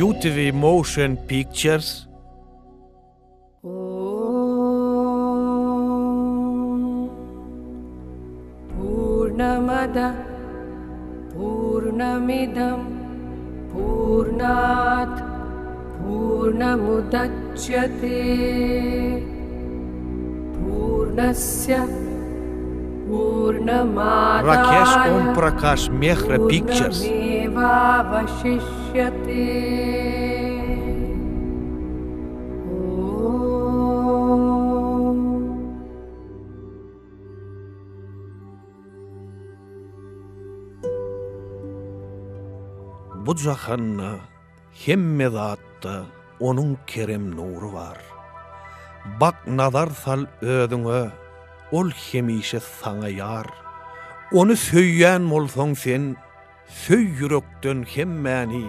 UTV Motion Pictures Purnamada Purnamidam Purnat Purnamudachyate Purnasya Purnamadaya Rakesh Om Prakash Mehra Pictures Purnamevavashishyate Bu jahanna hemme zatta onun kerem nuru var. Bak nazar sal ödüňe, ol hemişe sana yar. Onu söýýän bolsaň sen, söý yürekden hemmäni,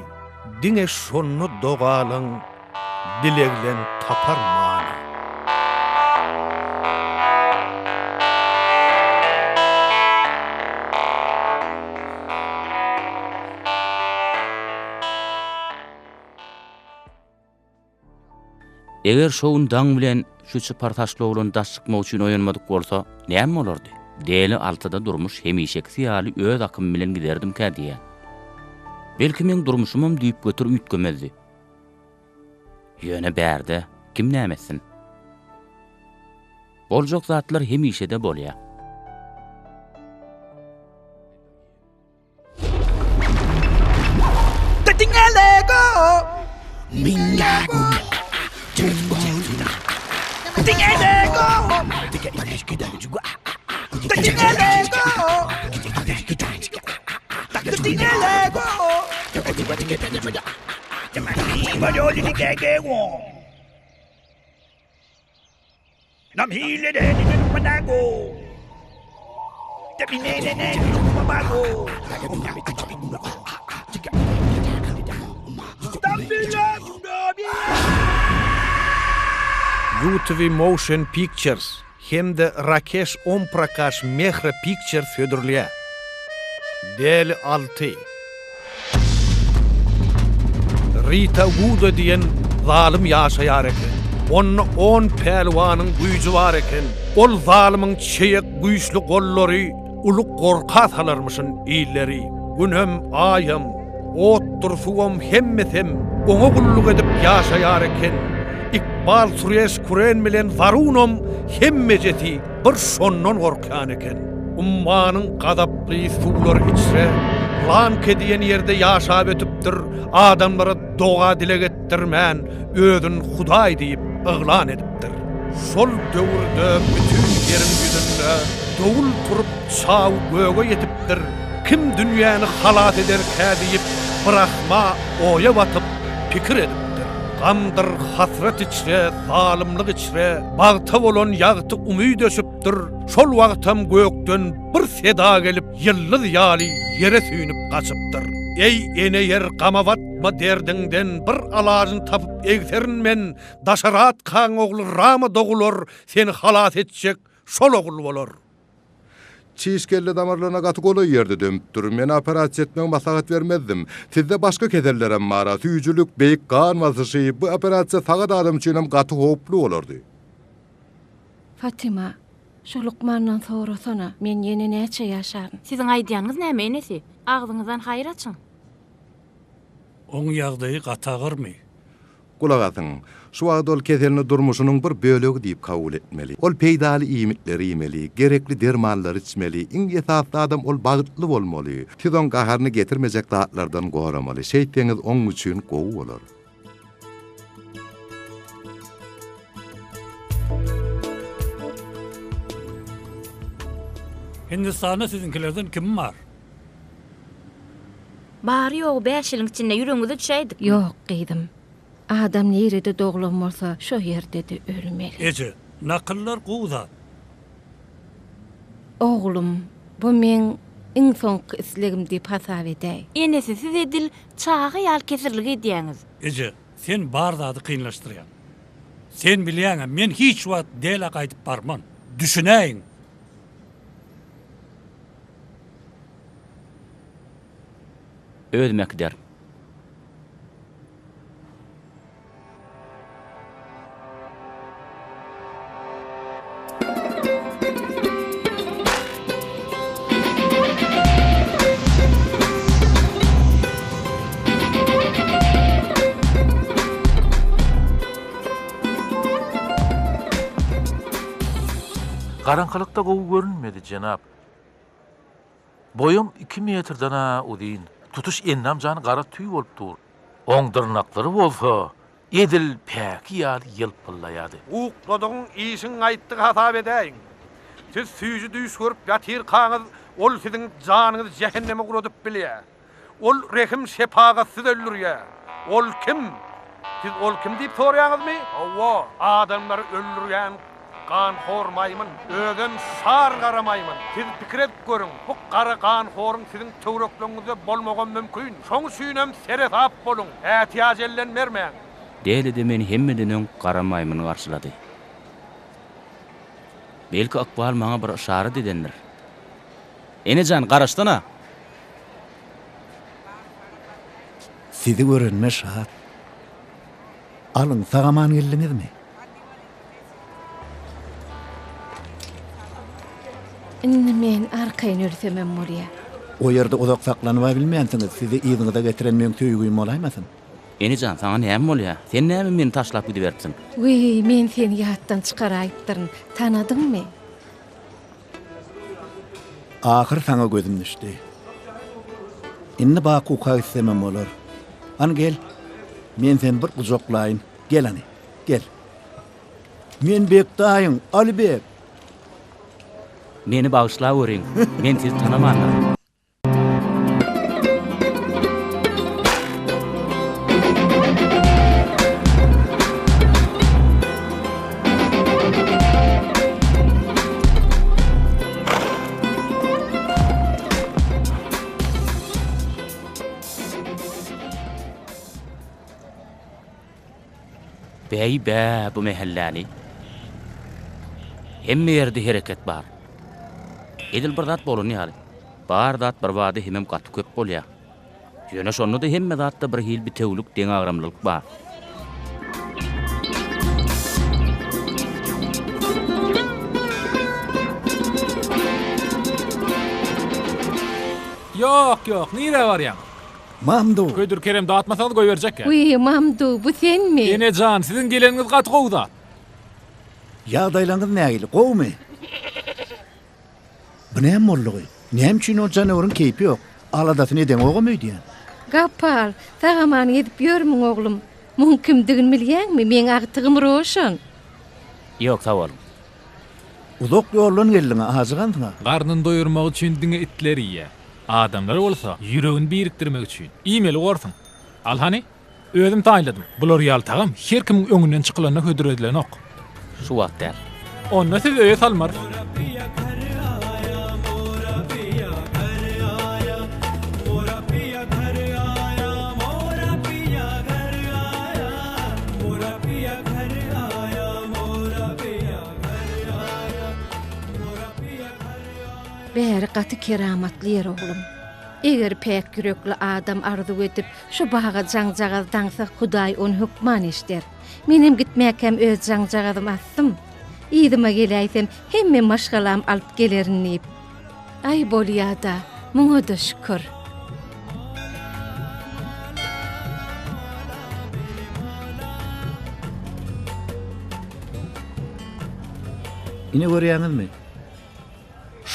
diňe şonu dogalaň, dileglen tapar mani. Eger şoun daň bilen şu çypartaşly bolan daş çykmak üçin oýanmadyk bolsa, näme bolardy? Deli altyda durmuş hemişek ýaly öz akym bilen giderdim kä diýen. Belki men durmuşymam diýip götür üýtgemezdi. Ýöne bärde kim nämesin? Boljak zatlar hemişede bolýar. Tingalego Mingago Tingalego Tingalego Nam hile de ni panago Tapi ne mabago UTV Motion Pictures hem de Rakesh Om Prakash Mehra Pictures ödürlüyor. Del 6 Rita Guda diyen zalim yaşayar eken. Onun 10 pelwanın güýjü bar eken. Ol zalimin çeyek güýçli gollary, uluk gorka salarmışyn iýleri. Günhem ayam, ottur suwam hemmesem, oňa gulluk edip yaşayar eken. İkbal Sureş Kuren bilen Varunom hemmejeti bir şonnon gorkan eken. Ummanyň gadaply suwlary içre, lanke diýen ýerde ýaşap ötüpdir, adamlara doga dile getdirmän, özün Hudaý diýip yglan edipdir. Şol döwürde bütün yerin ýüzünde dowul turup çaw göge ýetipdir. Kim dünýäni halat eder kä diýip bırakma oya batyp pikir edipdir. Gamdyr hasret içre, zalimlik içre, bagta bolan ýagty umyt ösüpdir. Şol wagtam gökden bir seda gelip ýyllyz ýaly ýere süýnüp gaçypdyr. Ey ene yer gamawatma derdiňden bir alaryny tapyp egserin men, daşarat kaň ogly Rama dogular, seni halat etjek şol ogul bolar. Çiğişkelle damarlarına gatık olu yerde dömüptür. Men operasiýa etmeň maslahat vermezdim. Sizde başka kederlerem mara, tüýjülük, beýik gan wazyşy, bu operasiýa sagat adam üçin hem gaty hoplu bolardy. Fatima, şu Lukmandan sorasana, men ýene näçe ýaşarym? Sizin aýdýanyňyz näme enesi? Agzyňyzdan haýır açyň. Oň ýagdaýy gatagyrmy? Kulak atyň, şu wagtda ol keselini durmuşynyň bir bölegi diýip kabul etmeli. Ol peýdaly iýmitleri ýemeli, gerekli dermanlar içmeli, iň esasy adam ol bagytly bolmaly. Siz oň gaharyny getirmejek zatlardan goramaly. Şeýteniz oň üçin gowy bolar. Hindistanda sizinkilerden kim var? Bary ýok 5 ýylyň içinde ýüregiňize düşäýdik. Yok gyýdym. Adam nerede doglam bolsa şo ýerde de ölmeli. Ece, nakyllar gowda. Oglum, bu men iň soňky islegim diýip hasap edäý. Enesi siz edil çağı ýal kesirlik edýäňiz. Ece, sen bar zady kynlaşdyrýan. Sen bilýäň, men hiç wagt dela gaýdyp barman. Düşünäýin. Ölmek der. Garankylykda gowy görünmedi jenap. Boyum 2 metrden udyn. Tutuş ennam jany gara tüy bolup dur. Oň dyrnaklary bolsa, edil päki ýaly ýylpyllaýady. Uqladygyň işiň aýtdyk hasap edäýin. Siz süýjü düýsgürüp ýatyr kaňyz, ol siziň janyňyzy jehenneme guradyp bilýär. Ol rehim şefagatsız öldürýär. Ol kim? Siz ol kim diýip soraýaňyzmy? Awwa, adamlary öldürýän kanxor maýmyn, özüm sar garamaýmyn. Siz pikir edip görüň, bu gara kanxoryň siziň töwrekliňizde bolmagan mümkin. Şoň süýnem seretap boluň, ätiýaj ellenmermeň. Deli de meni hemmedeniň garamaýmyny garşylady. Belki akbal maňa bir işaret edendir. Enejan garaşdana. Sizi görünme şahat. Alın sagaman geldiňizmi? Inni men arkaýyn örsemem bolýar. O ýerde uzak saklanyp bilmeýänsiňiz, sizi ýygyňyza getiren men töýgüýüm bolaýmasyn? Enejan saňa näme bolýar? Sen näme meni taşlap gidiberdiň? Uy, men seni ýatdan çykaraýpdyryn. Tanadyňmy? Ahir sana gözüm düşdi. Inni baky uka istemem bolar. An gel. Men sen bir uzoklaýyn. Gel ani. Gel. Men Bekdaýyň, Alibek. Meni bağışla görüň. Men sizi tanamanam. Bey bu mehellani. Hemme yerde hereket bar. Edil bir zat bolun ýaly. Bar zat bir wady hemem gaty köp bolýar. Ýöne şonu da hemme zatda bir hil bitewlik deň agramlyk bar. Yok, nire barýan? Mamdu. Köýdür Kerem dağıtmasaňyz goý berjek ya. Uy, Mamdu, bu senmi? Enejan, siziň geleniňiz gaty gowda. Ýagdaýlaryňyz nägili? Gowmy? Bu näme boldy? Näme üçin o janawyryň keýpi ýok? Aladasyny eden ogamydy ýa. Gapal, tagamany edip ýörmüň oglum. Mümkindigini bilýärmi? Men agtygym roşan. Ýok, sag bolun. Uzak ýoldan geldiň, azygandyňa. Garnyny doýurmak üçin diňe itleri ýa. Adamlar bolsa, ýüregini birikdirmek üçin. İýmeli gorsun. Al hani, özüm taýladym. Bular ýaly tagam, her kim öňünden çykylanyna hödüredilen ok. Şu wagtda. Onda siz öýe salmar. Bäri gaty keramatly ýer oglum. Eger pek yürekli adam arzu edip şu bağa jaňjagaz daňsa Hudaý onu hukman işler. Menem gitmäkem öz jaňjagazym attym. Ýydyma geleýsem hemme maşgalam alyp gelerin. Ay bolýada, muňa da şükür. Ine görýäňizmi?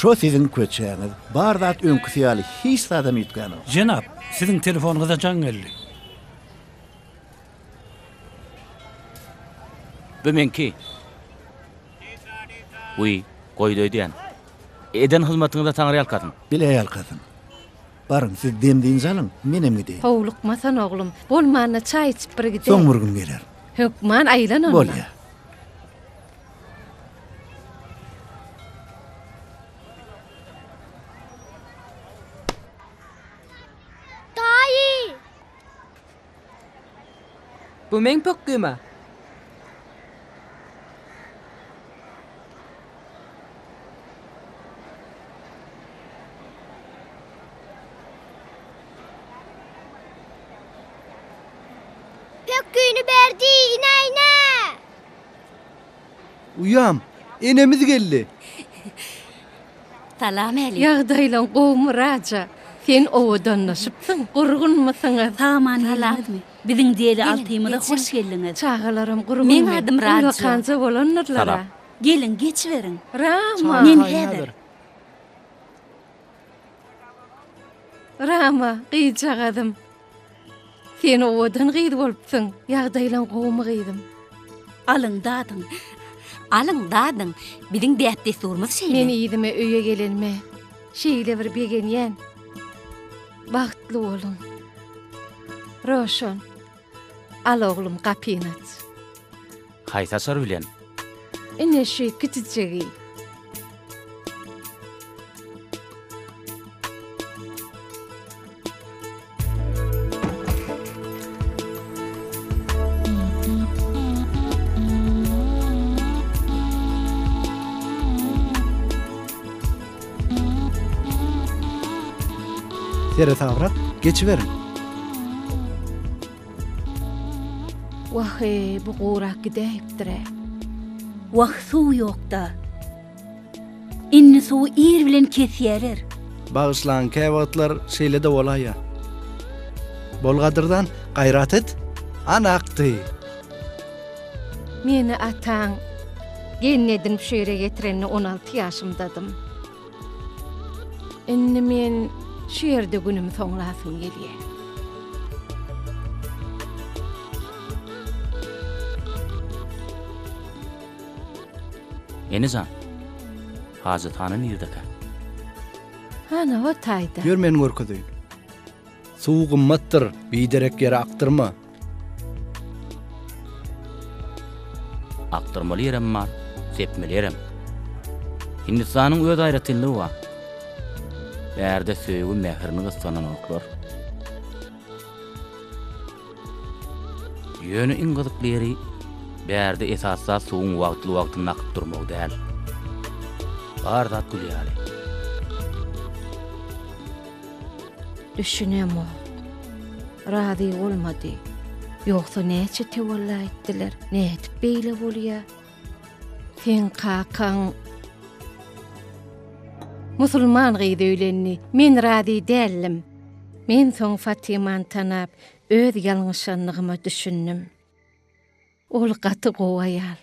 Şo siziň köçäňiz, bar zat öňküsi ýaly hiç adam ýetgän. Jenap, siziň telefonuňyza jaň geldi. Bu menki. Uy, goýdoýdyan. Eden hyzmatyňyza taňry ýalkadym. Bile ýalkadym. Barın siz demdiňiz alyň, menem gideýin. Howlukmasan oglum, bolmanyna çay içip bir gideýin. Soň bir gün geler. Hukman aýlanam. Bolýar. Bu men pökküma. Pökküni berdi, inayna. Uyam, enemiz geldi. Salam eli. Ýagdaýlan gowmy raja. Sen owadanlaşypsyň, gurgunmasaňa taman salam. Biziň diýeli altymyda hoş geldiňiz. Çağalaram gurgun. Men adım Raja. Kança bolanlarlara. Gelin geçiverin. Rama. Men häzir. Rama, gıycağadım. Sen owadan gıydı bolupsyň, ýagdaýlan gowumy gıydım. Alın dadın. Biziň däpde sormaz şeýle. Men ýydime öýe gelenme. Şeýle bir begenýän. Bagtly bolun. Roşan. Al oglum kapyny aç. Haýsa sar bilen. Ine şu küçücegi. Seret avrat, geçiverin. Wahy bu gorak gidäpdir. Wah suw ýokda. Inni suw ýer bilen kesýärer. Bağışlan käwatlar şeýle de bolaya. Bolgadyrdan gaýrat et. Anaqdy. Meni ataň gennedim şu ýere getirenni 16 ýaşymdadım. Indi men şu ýerde günüm soňlasym gelýär. Enejan. Hajathanyň ýerdeki. Hana o taýda. Gör meni görkezýin. Suw gymmatdyr, biderek ýere aktyrma. Aktyrmaly ýerem bar, sepmeli ýerem. Hindistanyň öz aýratynlygy bar. Bärde söýgü mährini gysanan oklar. Ýöne iň gyzykly ýeri bärde esasda suwuň wagtly akyp durmagy däl. Bardat gülýäli. Düşünem o. Rady bolmady. Ýoksa näçe tewalla etdiler, ne etip beýle bolýar. Sen kakaň musulman gyýdy öýlenni. Men rady dälim. Men soň Fatymany tanap, öz ýalňyşanlygymy düşündim. Ol gaty gowaýal.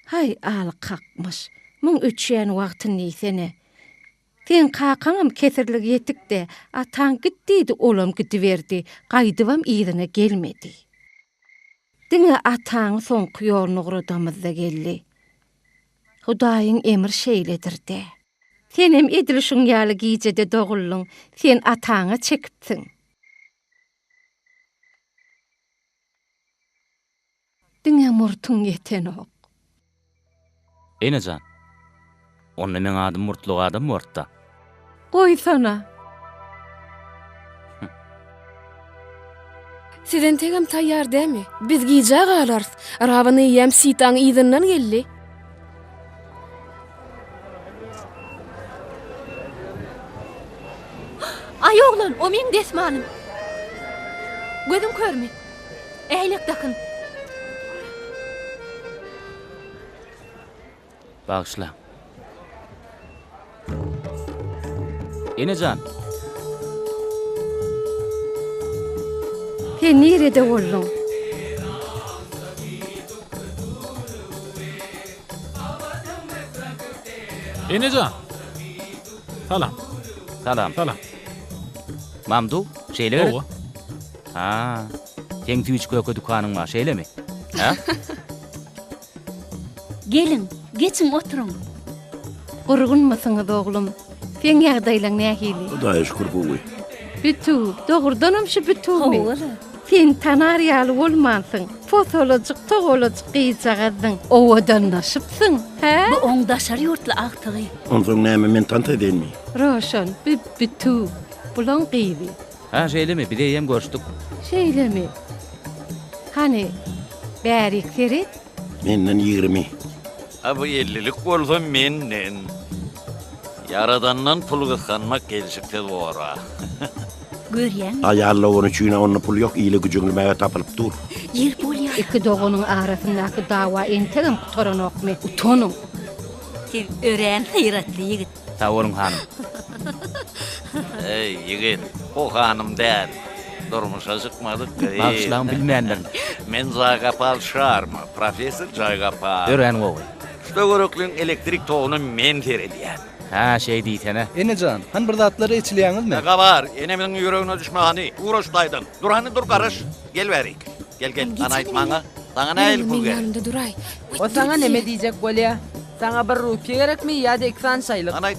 Hay al kakmış. Mun üçýän wagtyny ýesene. Sen kakaňam kesirlik ýetdik-de, ataň gitdi, olam gidiberdi. Gaýdybam ýerine gelmedi. Diňe ataň soňky ýoluny guradamyzda geldi. Hudaýyň emir şeýledir-de. Senem edilişiň ýaly gijede dogulyň, sen ataňa çekipsiň. Diňe murtuň ýetenok. Enejan. Onda men adym murtluq adam murtda. Goý sana. Sizden tegem taýýar dämi? Biz gijä galarys. Arabany ýem Sitaň ýygynyň geldi. Ay oğlan, o men desmanym. Gözüm körmi. Eýlek dakyn. Bağışla. Enejan. Sen nerede boldun? Enejan. Salam. Salam. Salam. Mamdu, şeýle. Owa. Ha. Sen tüýç köke dukanyň bar, şeýlemi? Ha? Gelin, geçin oturun. Gurgunmasyňyz oglum. Sen ýagdaýlaň nähili? Hudaýa şükür buly. Bütü, dogurdanam şu bütümi. Howala. Sen tanar ýaly bolmansyň. Fotolojik, togolojik gyýjagadyň. Owadan naşypsyň, he? Bu oňdaşar ýurtly agtygy. Onsoň näme men tanta edenmi? Roşan, bütü. Bulan gyýdy. Ha, şeýlemi? Bir diýem görüşdik. Şeýlemi? Hani, bärik Ferit? Menden 20. Bu 50'lik bolsa menden. Yaradandan pul gysganmak gelişikde bora. Görýän. Aýalla onu çüýne onu pul ýok, ýyly güjüňli mäge tapylyp dur. Yer bolýar. Iki dogunyň arasyndaky dawa entegim quturanokmy. Utonum. Sen ören hyratly ýigit. Sag bolun hanım. Ey ýigit, o hanım däl. Durmuşa çykmadyk. Bağışlaň bilmeýänler. Men Jaygapal şarma, profesör Jaygapal. Ören gowy. Şuda görökliň elektrik togyny men terediýän. Ha, şey diýsene. Enejan, han bir zatlary içilýäňizmi? Ne gabar? Enemin ýüregine düşmäni. Uğraşdaýdın. Dur hani dur garış. Gel berik. Gel gel. Ana aýtmaňa. Saňa näil pul gerek? Yanımda duray. O sana neme diýjek bolýa? Sana bir rupiýa gerekmi ýa-da 2 şaýlyk? Ana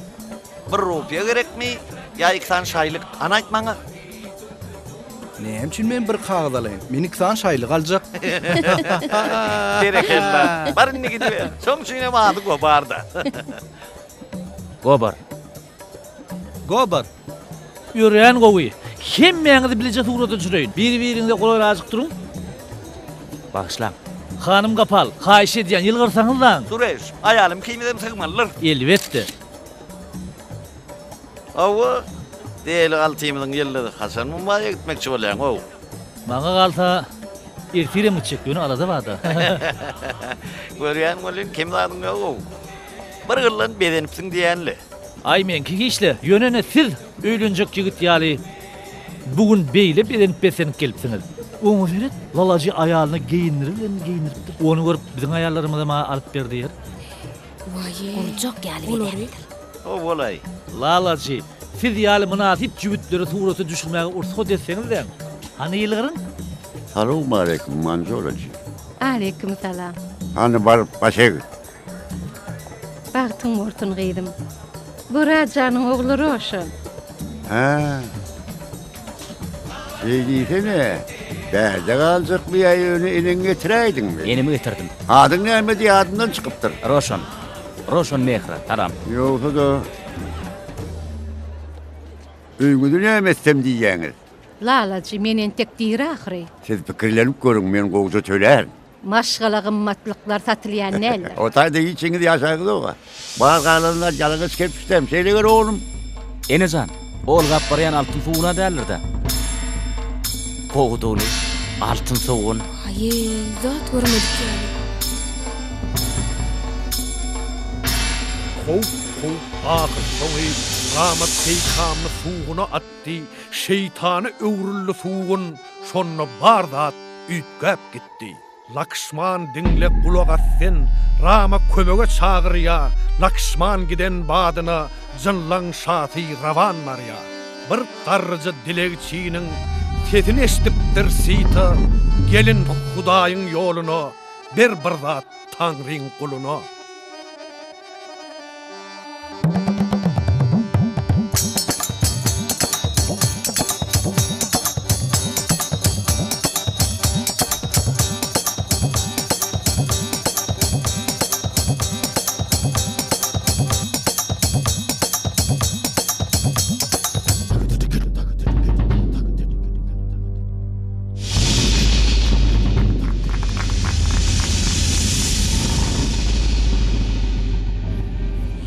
bir rupiýa gerekmi? Ya 2 şaýlyk? Ana aýtmaňa. Näme üçin men bir kagaz alaýyn? Men 2 şaýlyk aljak. Berekella. Barynny gidip. Soň şeýle maňy gobarda. Gobar. Gobar. Ýören gowy. Kim meňizi bilije tugrada jureýin. Bir-biriňize golay azyk durun. Bagşlam. Hanım Gapal, haýyş edýän ýylgyrsaňyzdan. Sureş, aýalym kimden sygmanlar? Elbetde. Awa, deli altymyň ýyllady Hasan Mumbaýa gitmekçi bolýan o. Maňa galsa ertirem çekýüni alada bada. Görýän bolýan kim zadyň ýok. Bir gyllan bedenipsiň diýenli. Ay menki işle, yönene siz öýlenjek jigit ýaly. Bugün beýle bedenip besenip gelipsiňiz. Oňa beret, lalaji aýalyny geyindiripdir. Onu görüp biziň aýallarymyza ma alyp berdiler. Waye, Olacak ýaly. O bolay. Lalaji, siz ýaly münasip jübütlere suratı düşürmäge ursat etseňizden. Hani ýylgyryň? Assalamu alaikum, manjolaji. Aleyküm salam. Hani bar başeg. Bagtyň mortun gydym. Burajanyň ogly Roşan. Ha. Diýsene. Bäze galjak bir aýyny inen getiräýdiňmi? Enimi getirdim. Adyň näme diýip adyndan çykypdyr? Roşan. Roşan Mehra, taram. Ýogsa da öýgüde näme etsem diýýäňiz? Lalaji menen tek diýir ahyry. Siz pikirlenip görüň, men gowja töler. Maşgala gymmatlyklar satylýan näler? O taýda içiňiz ýaşagyz oga. Bazgalanlar jalanyş kepiştem, şeýleger oğlum. Enejan, ol gap barýan altyn suwuna dälirdi. Koguduny, altyn suwun. Haye, zat görmedik ýaly. Hov, ahir sowy, rahmat peýgamberi suwuna atdy, şeytany öwrülli suwun şonno bardat ütgäp gitdi. Lakşman dinle kulak atsen, Rama kömege çağırya, Lakşman giden badyna jynlaň şaty rawan marya. Bir garryjy dilegçiniň sesini eşitipdir Sita, gelin Hudaýyň ýoluna, bir zat Taňryň kuluna.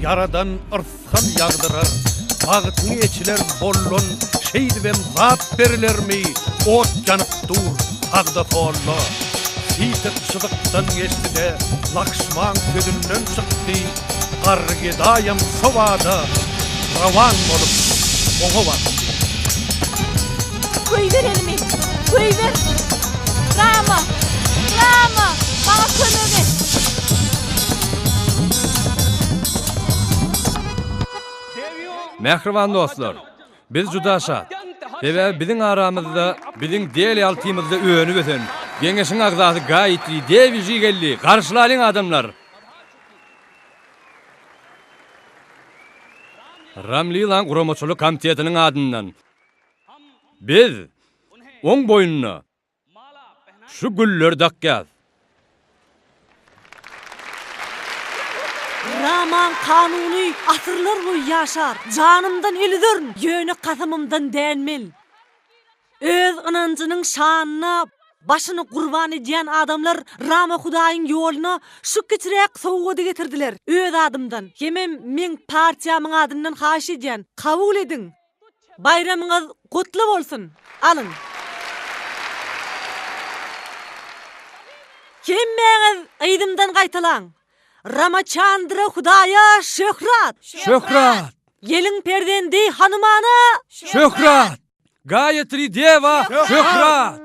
Yaradan ırskan yağdırar, bağıtını eçiler bollon, şeydivem zat berilermi, ot yanıp dur, tağda folla. Sitet çıdıktan geçti de, Lakşman ködünden çıktı, Qargedayam sovada, ravan olup, oğa battı. Koyver elimi, koyver. Rama, Rama, bana kömür. Mehriban dostlar, biz judaşat. Ve bizim aramızda, bizim deli altımızda öğünü öten, Geňeşiň agzasy gaýtly, deviji geldi, garşylaryň adamlar. Ramlilan Guramaçylyk komitetiniň adyndan. Biz oň boýunna şu güller dakýaz. Raman kanuny asyrlar boy ýaşar. Janymdan elidörn, ýöne kasymymdan dänmel. Öz ynanjynyň şanyna başyny gurban edýän adamlar Rama Hudaýyň ýoluna şu kiçirek sowgady getirdiler. Öz adymdan, hemem men partiýamyň adyndan haýyş edýän, kabul ediň. Bayramyňyz gutly bolsun. Alyn. Kimmeňiz aýdymdan gaýtalan. Ramachandra Hudaýa şöhrat. Şöhrat. Gelin perdendi hanymana. Şöhrat. Gayatri Deva şöhrat.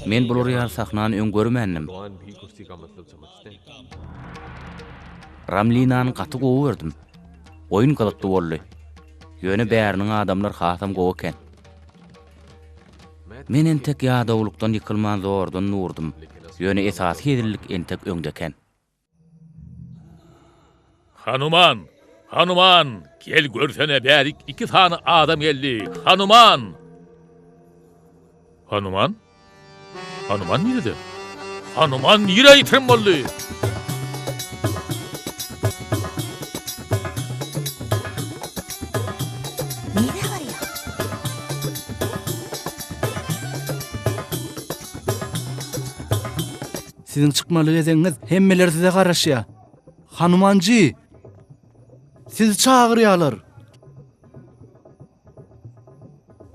Men bu real sahnany öňgörmändim. Ramlinanyň gaty gowy berdim. Oyun galatdy boldy. Ýöne bäriniň adamlar hasam gowy eken. Men entek ýa-dawlukdan ýykylman zordan nurdum. Ýöne esasy hedillik entek öňdeken. Hanuman, Hanuman, gel görsene bärik 2 tane adam geldi. Hanuman. Hanuman? Hanuman nerede? Hanuman nereye gittin boldy? Sizin çıkmalı edeňiz hemmeler size garaşýar. Hanumanjy, sizi çağırýarlar.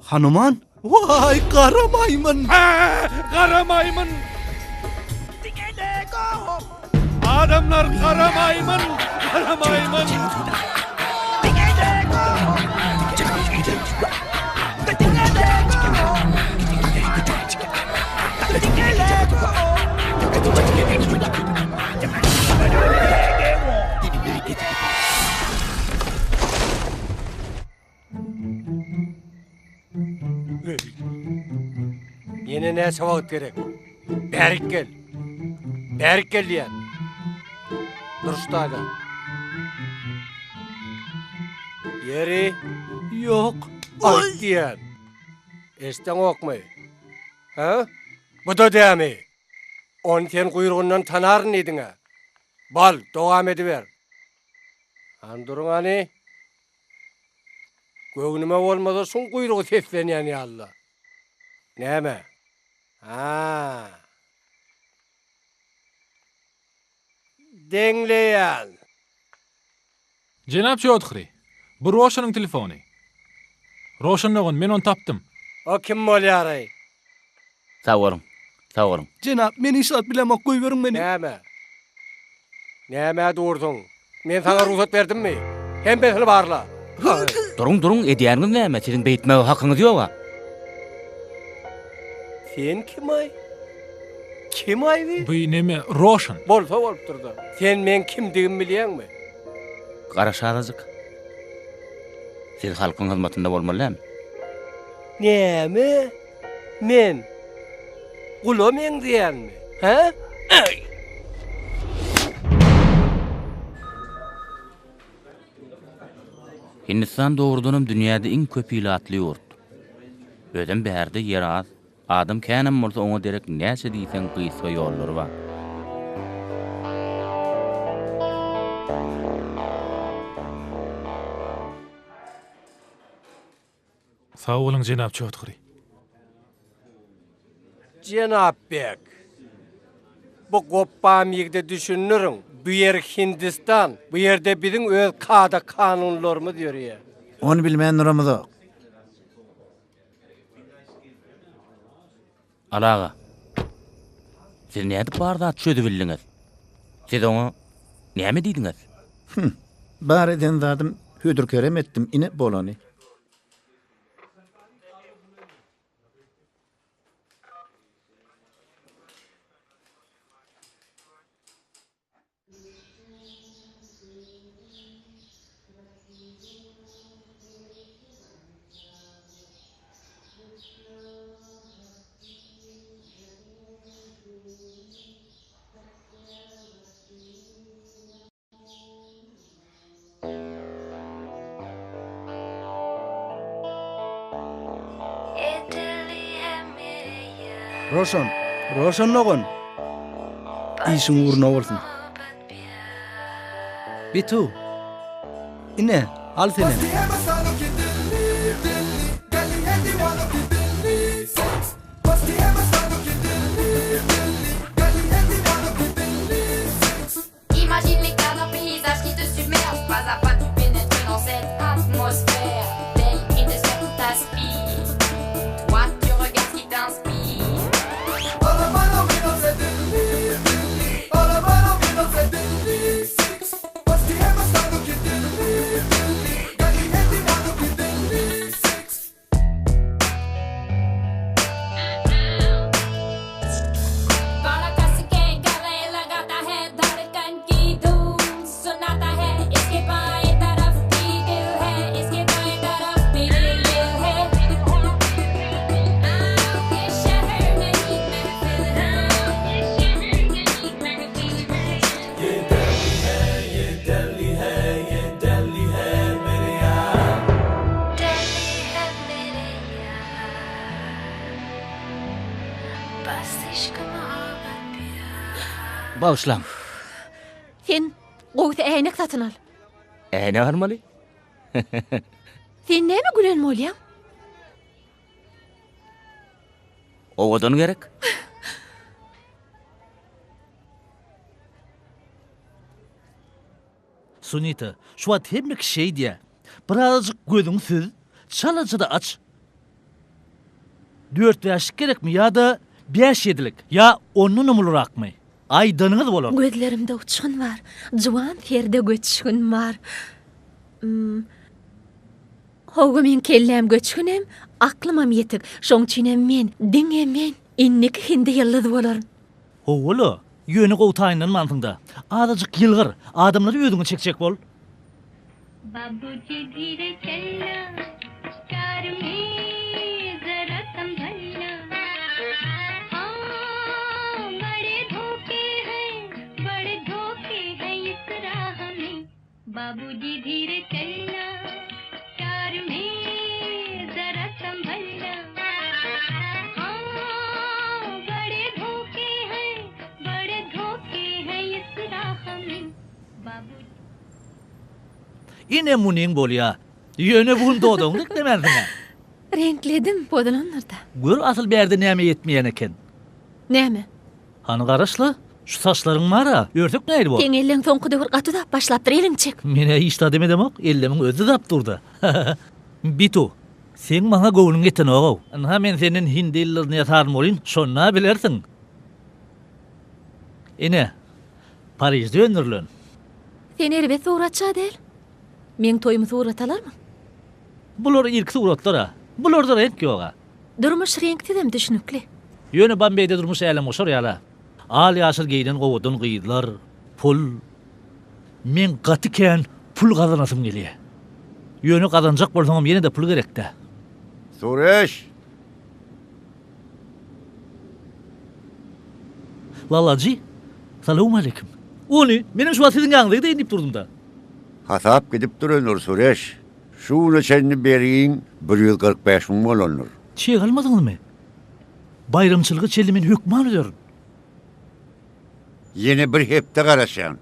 Hanuman? Vay garamaymın. Garamaymın. Adamlar garamaymın. Garamaymın. Yine ne savak gerek? Berik gel. Berik gel diyen. Duruştayla. Yeri yok. Ay diyen. Esten okmay. Ha? Bu da deyami. On ten kuyruğundan tanarın edin ha. Bal, devam ediver. Andurun hani. Göğnüme olmadı son kuyruğu seslenyen ya Allah. Neme? Ha. Dengleyen. Cenab Çodxri, bu Roşan'ın telefonu. Roşan oğun, men onu tapdım. O kim bolýary? Sağ olun. Cenab, men işat bilemek koyverin meni. Neme? Neme durdun? Men sana ruhsat verdim mi? Hem ben seni barla. Durun, edýäriniz näme? Sizin beýtmäge hakyňyz ýok. Sen kim ay? Kim ay vi? Bu neme Roşan. Bolsa bolup durdy. Sen men kimdigimi bilýärmi? Garaşazyk. Siz halkyň hyzmatynda bolmalymy? Neme? Men Gulo men diýärmi? Ha? Hindistan doğrudanım dünyada en köp ilatly ýurt. Ödem bärde yer az. Adam känem bolsa oňa derek näçe diýsen gysga ýollary bar. Sağ olun Cenab Çodxri. Cenab bek. Bu goppamygda düşünürüň. Bu yer Hindistan, bu yerde biziň öz kada kanunlarmy diýär. Onu bilmän nuramyz. Alaga. Siz näde barda çödü bildiňiz? Siz oňa näme diýdiňiz? Bar eden zadym hödür kerem etdim, ine bolany. Roşan oğun. İşin uğruna olsun. Bitu. İne, al seni. Imagine les cadres paysages qui te submergent, pas à pas tu pénètres dans cette atmosphère. Belle et de ce qui t'aspire. Toi, tu regardes ce qui t'inspire. Bağışlan. Sen gowy äýnek satyn al. Äne almaly? Sen näme gülen bolýan? Owadan gerek. Sunita, şu wat hemlik şey diye. Birazcık gözüň süz, çalıcı da aç. 4 ýaşlyk gerekmi ya da 5 ýedilik ya 10 numararakmy? Aýdynyňyz bolar. Gözlerimde uçgun var. Juwan ferde göçgün var. Hoga men kellem göçgünem, aklymam ýetik. Şoň üçin men, diňe men, innik hindi ýyldız bolar. Howla, ýöne gowtaýyndan mantyňda. Azajyk ýylgyr, adamlary özüňe çekjek bol. बाबूजी धीरे चलना कार में जरा संभलना हाँ बड़े धोखे हैं इस राह में बाबूजी धीरे चलना कार में जरा संभलना हाँ बड़े धोखे हैं इस राह में बाबू Ine munin bolya. Ýöne bugün doğdunlyk demändime. Renkledim podalanlarda. Gör asıl berde näme ýetmeýän eken. Näme? Hany garaşly, şu saçlaryň mara, örtük näýdi bu? Teň elleň soňky döwür gaty da başlapdyr eliňçek. Mene işta demedem ok, ellemiň özü zap durdy. Bitu, sen maňa gowunyň eten ogaw. Anha men senin hindi ýyllaryny ýatarym bolyn, şonna bilersiň. Ine, Parisde öňürlün. Sen elbet suratça del. Men toýumy surat alarmyň? Bular ilk suratlara, bularda renk ýoga. Durmuş renkdem düşünükli. Ýöne Bambeýde durmuş äle moşar ýala. Al ýaşyl giyden gowudun gyýdylar, pul. Men gatyken pul gazanasym gelýär. Ýöne gazanjak bolsaňam ýene de pul gerekde. Sureş. Lalaji, salam aleykum. Ony menim şu wagtyň ýaňyda diýip durdum da. Hasap gidip duranlar Sureş. Şunu çenni beriň 145 000 bolanlar. Çiğ almadyňmy? Bayramçylygy çelimin hükman öder. Yeni bir hepde garaşan.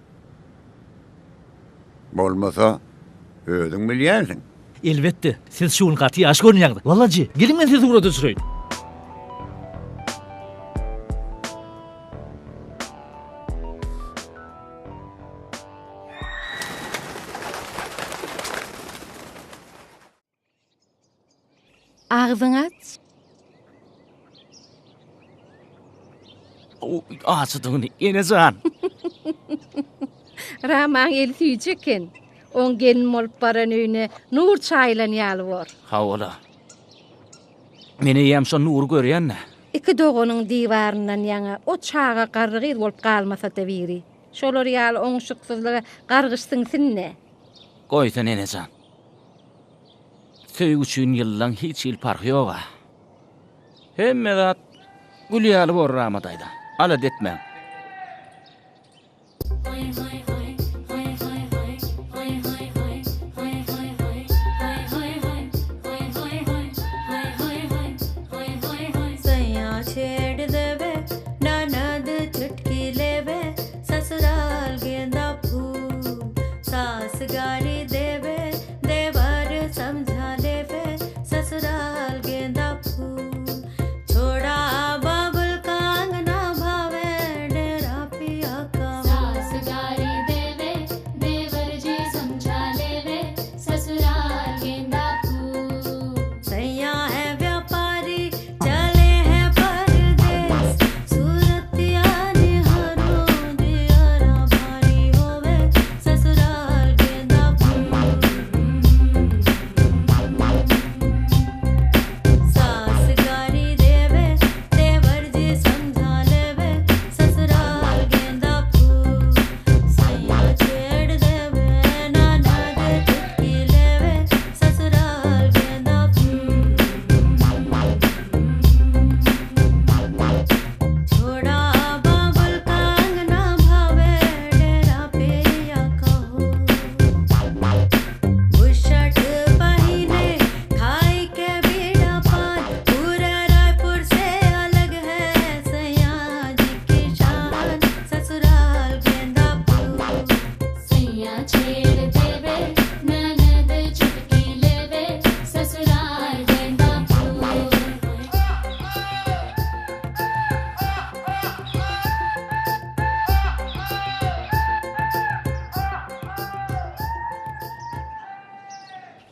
Bolmasa ödüň bilýänsiň. Elbetde, siz şuň gaty ýaş görnýärdi. Lalaji, gelin men sizi urada düşüreýin. Ağzını aç. Açdygyny enejan. Raman el süýjeken. On gelin bolup baran öýüne nur çaýlan ýaly bar. Hawala. Meni ýam şo nur görýän. Iki dogonyň diwaryndan ýaňa o çağa garrygyr bolup galmasa da biri. Şolar ýaly oňşuksyzlyga gargyşsyň sinne. Goýsan enejan. Söýgü üçin ýyllan hiç ýyl parky ýoga. Hemme zat gülýäli bor ramadayda. Ala detme. सैया छेड़ देवे ननद चुटकी लेवे ससुराल गेंदा फूल सास गाली देवे देवर समझा लेवे ससुराल गेंदा फूल छोड़ा बाबुल कांगना भावे डेरा पिया का सास गाली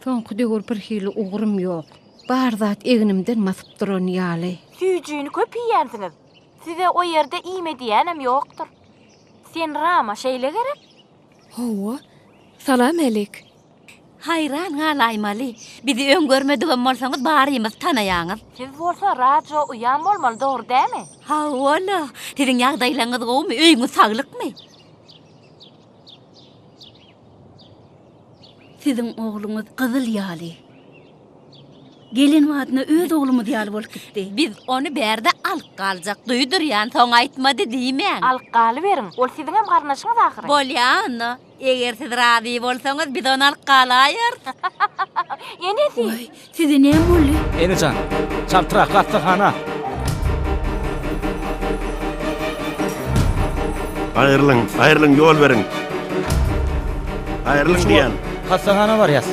Soňky döwür bir hili uğrum ýok. Bar zat egnimden masyp duran ýaly. Süýjüni köpýärsiňiz. Size o ýerde iýme diýenem ýokdur. Sen rama şeýle gerek? Hawa, salam alik. Hayran galaymaly. Bizi öňgörmedigen bolsaňyz barymy tanaýaňyz. Siz bolsa radio uýan bolmaly, dogry dämi? Ha, wala. Siziň ýagdaýlaryňyz gowy, öýüňiz saglykmy? Siziň ogluňyz gyzyl ýaly. Gelin wadyna öz oglumy diýýär bolup gitdi. Biz onu berde alyp galjak duýdurýan, soň aýtmady diýmän. Alyp galy beriň. Ol siziň hem garnaşyňyz ahyry. Bolýan. Eger siz razy bolsaňyz biz onu alyp galaýar. Enesi? Sizi näme boldy? Enecan, çaptyrak gattahana. Aýrylyň, ýol beriň. Aýrylyň diýen. Hassahana var ýas.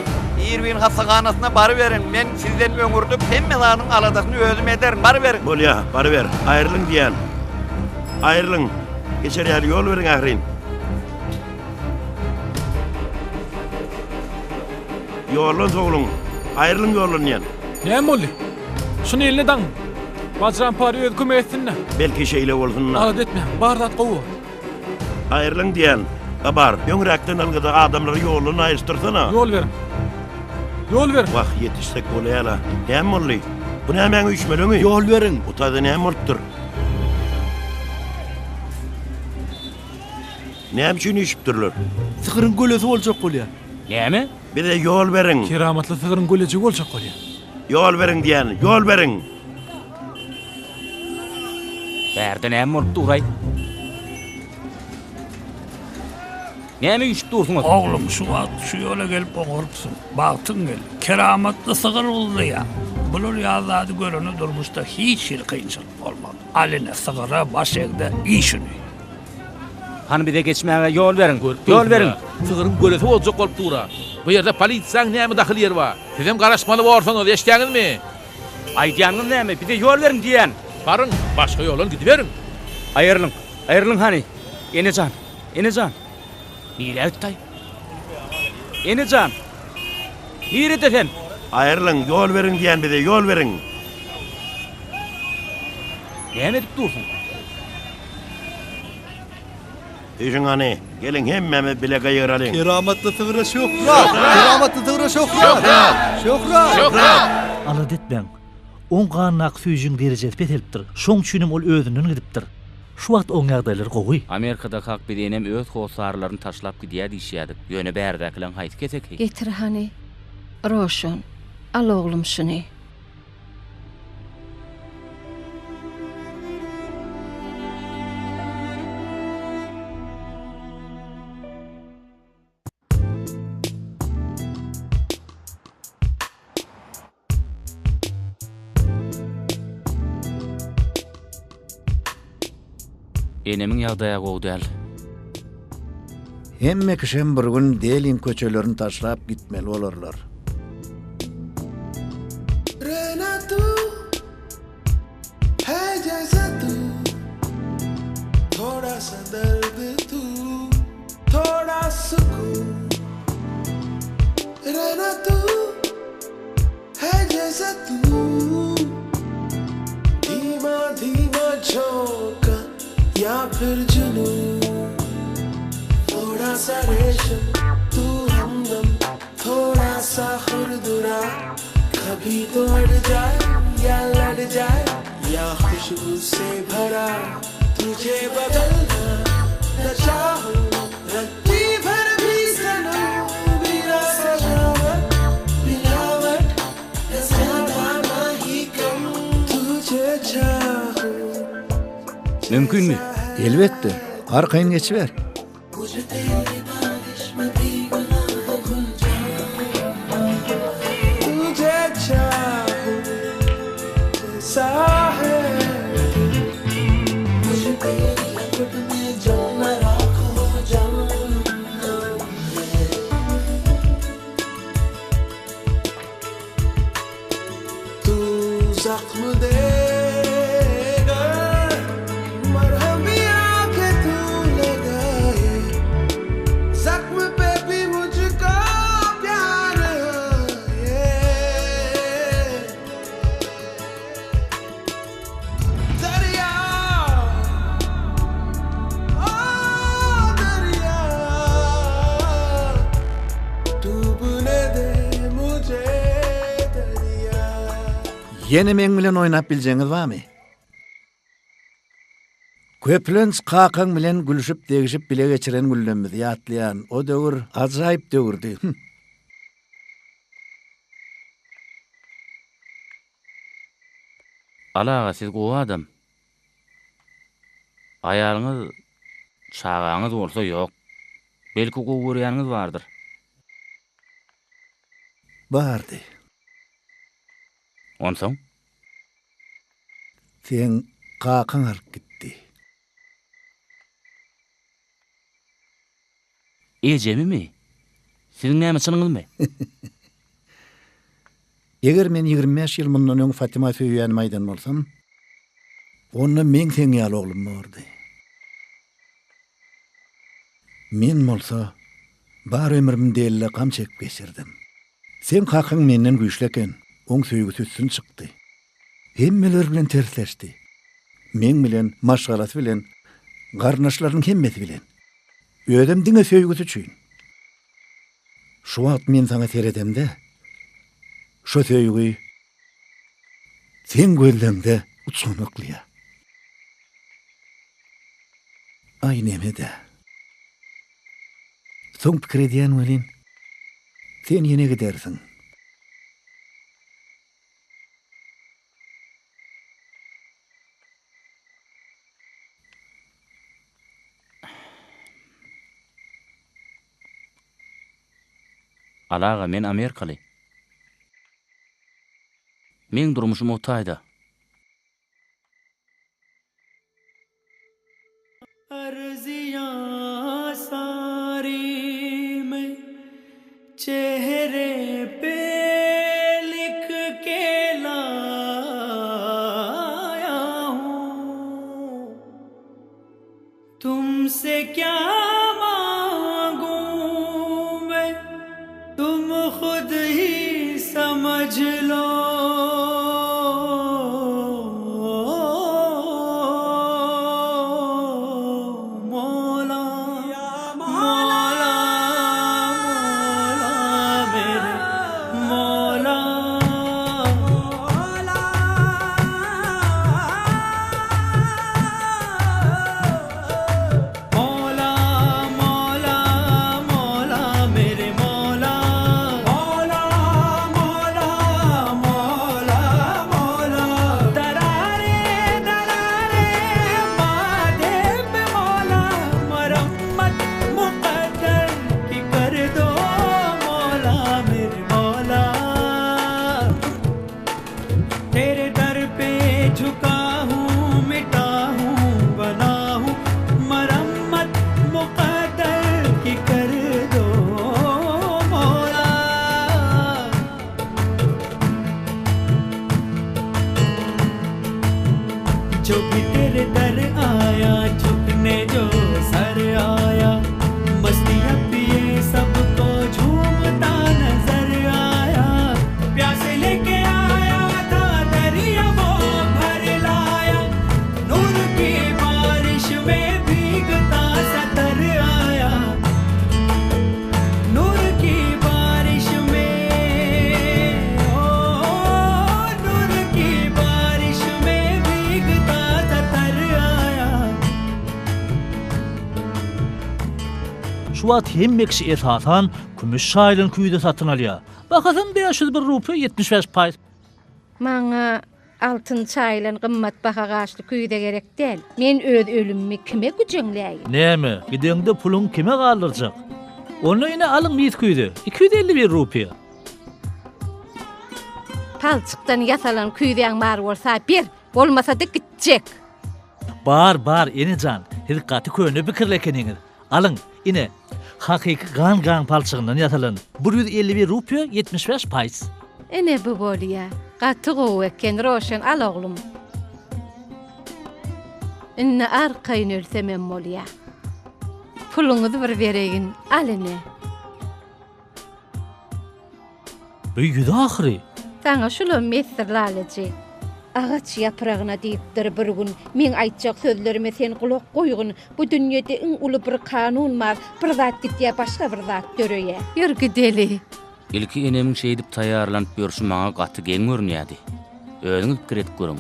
İrwin hassahanasyna bary beriň. Men sizden öňürde hemmelanyň aladasyny özüm ederim. Bary beriň. Bolýa, bary ber. Aýrylyň diýen. Aýrylyň. Geçer ýaly ýol beriň ahyrin. Ýolun soňluň. Aýrylyň ýolun ýen. Näme boldy? Şunu eline daň. Bajran pary öz kömek etsinna. Belki şeýle bolsunlar. Alat etme. Bardat gowy. Aýrylyň diýen. Gabar, ýöňrekden algyda adamlary ýoluny aýyrstyrsana. Ýol berin. Ýol ber. Wah, ýetişsek bolýala. Näme boldy? Bu näme üçmeleňi? Ýol berin. Utada näme bolupdyr? Näme üçin üçüpdirler? Sygyryň gölesi boljak bolýar. Näme? Bir de ýol beriň. Keramatly sygyryň gölejigi boljak bolýar. Ýol beriň diýen, ýol beriň. Berde näme bolup duray? Näme üçüp dursuňyz? Oglum şu wagt şu ýola gelip oňurupsyň. Bagtyň gel. Keramatly sygyr boldy ýa. Bular ýazady göreni durmuşda hiç bir kynçylyk bolmady. Alyna sygyra baş egde işini. Hani bir de geçmäge ýol beriň. Ýol beriň. Sygyryň gölesi boljak bolup dura. Bu ýerde polisiýaň näme dahyl ýeri bar? Sizem garaşmaly bolsaňyz, eşitýäňizmi? Aýdýanyň näme? Bir de ýol beriň diýen. Barın, başga ýoldan gidiberiň. Aýrylyň hani. Enejan. Nire ötday? Enejan. Nire desen? Aýrylyň, ýol beriň diýen bir de ýol beriň. Näme edip dursun? Eşin ane, gelin hemmemi bile gaýyralyň. Keramatly sygyra şöhrat. Keramatly sygyra şöhrat. Alat etmeň. On gananak süýjüň derejesi betelipdir. Şoň üçin ol özünden gidipdir. Şu wagt oň ýagdaýlary gowy. Amerikada hak bedenem öz howsarlaryny taşlap gidýär diýýärdik. Ýöne bärdäkilen haýt ketek. Getir hani. Roşan. Al oglum şunu. Enemiň ýagdaýy gowy däl. Hemme kişem bir gün delin köçelerini taşlap gitmeli olarlar. Renato, है जैसा तू, थोड़ा सा दर्द तू, थोड़ा सुकून. Renato, है जैसा तू, धीमा धीमा झोंका या फिर जुनून. थोड़ा सा रेशम तू हमदम, थोड़ा सा खुरदुरा. कभी तो अड़ जाए या लड़ जाए या खुशबू से भरा. तुझे बदलना न चाहूं रत्ती भर भी सनम. बिना सजावट मिलावट ज्यादा नहीं कम. तुझे चाहूं. Mümkünmü? Elbette. Arkayın geçiver. मुझे तेरी बारिश में भीगना हो खुल जाऊं. तुझे चाहूं जैसा है. मुझे तेरी लपट में जलना राख हो जाऊं. तू जख्म दे Yeni men bilen oynap biljeňiz barmy? Köplenç kakaň bilen gülüşip degişip bile geçiren güllemmiz ýatlaýan o döwür ajaýyp döwürdi. Alaga siz gowy adam. Aýalyňyz, çagaňyz bolsa ýok. Belki gowurýanyňyz bardyr. Bardy. Onsoň? Sen kakaň alyp gitdi. Ejemi mi? Siziň näme çynyňyzmy? Eger men 25 ýyl mundan öň Fatima söýýän maýdan bolsam, onda men sen ýaly oglum bardy. Men bolsa bar ömrüm delle kam çekip geçirdim. Sen kakaň menden güýçleken, oň söýgüsü üstün çykdy. Hemmeler bilen tersleşdi. Men bilen, maşgalat bilen, garnaşlaryň hemmeti bilen. Ödem diňe söýgüsü üçin. Şu wagt men saňa seredemde, şu söýgü sen gözlemde uçanyklyýa. Ay nemede. Soň pikir edýän welin, sen ýene gidersiň. Alaga men Amerikaly. Men durmuşum otayda. अर्जियां सारी मैं चेहरे पे लिख के लाया हूँ तुमसे क्या मांगूं मैं तुम खुद ही समझ लो जो भी तेरे दर आया झुकने जो सर आया मस्तियाँ पिए सबको झूमता नजर आया प्यासे लेके आया था दरिया वो भर लाया नूर की बारिश में भीगता सतर आया नूर की बारिश में ओ नूर की बारिश में भीगता Şuat hemmekşi etatan, kümüş şaýlyn küýde satyn alýar. Bakasam 501 rupiýa 75 paýs. Maňa altın çaýlan gymmat baha gaşly küýde gerek däl. Men öz ölümimi kime güjeňläýin? Näme? Gideňde puluň kime galdyrjak? Onu ine alyň mis küýde. 251 rupiýa. Palçykdan yasalan küýdeň bar bolsa bir, bolmasa da gitjek. Bar, enejan. Hilqaty köne bikirlekeniňiz. Alyň, ine. Hakyky gan palçygyndan yasalan 151 rupiýa 75 paýs. Ene bu bolýa. Gaty gowy eken roşan al oglum. Inne arkaýyn ölsemem bolýa. Puluňyzy bir beregin, al ene. Büýüdi ahyry. Taňa şulo mesterlalagy. Ağaç yapragyna diýipdir bir gün men aýtjak sözlerime sen kulak goýgyn. Bu dünýede iň uly bir kanun bar. Bir zat gitýär başga bir zat döreýär. Ýürgi deli. Ilki enemiň şeýdip taýýarlanyp ýörüşi maňa gaty geň görünýärdi. Özüňiz pikir edip görüň.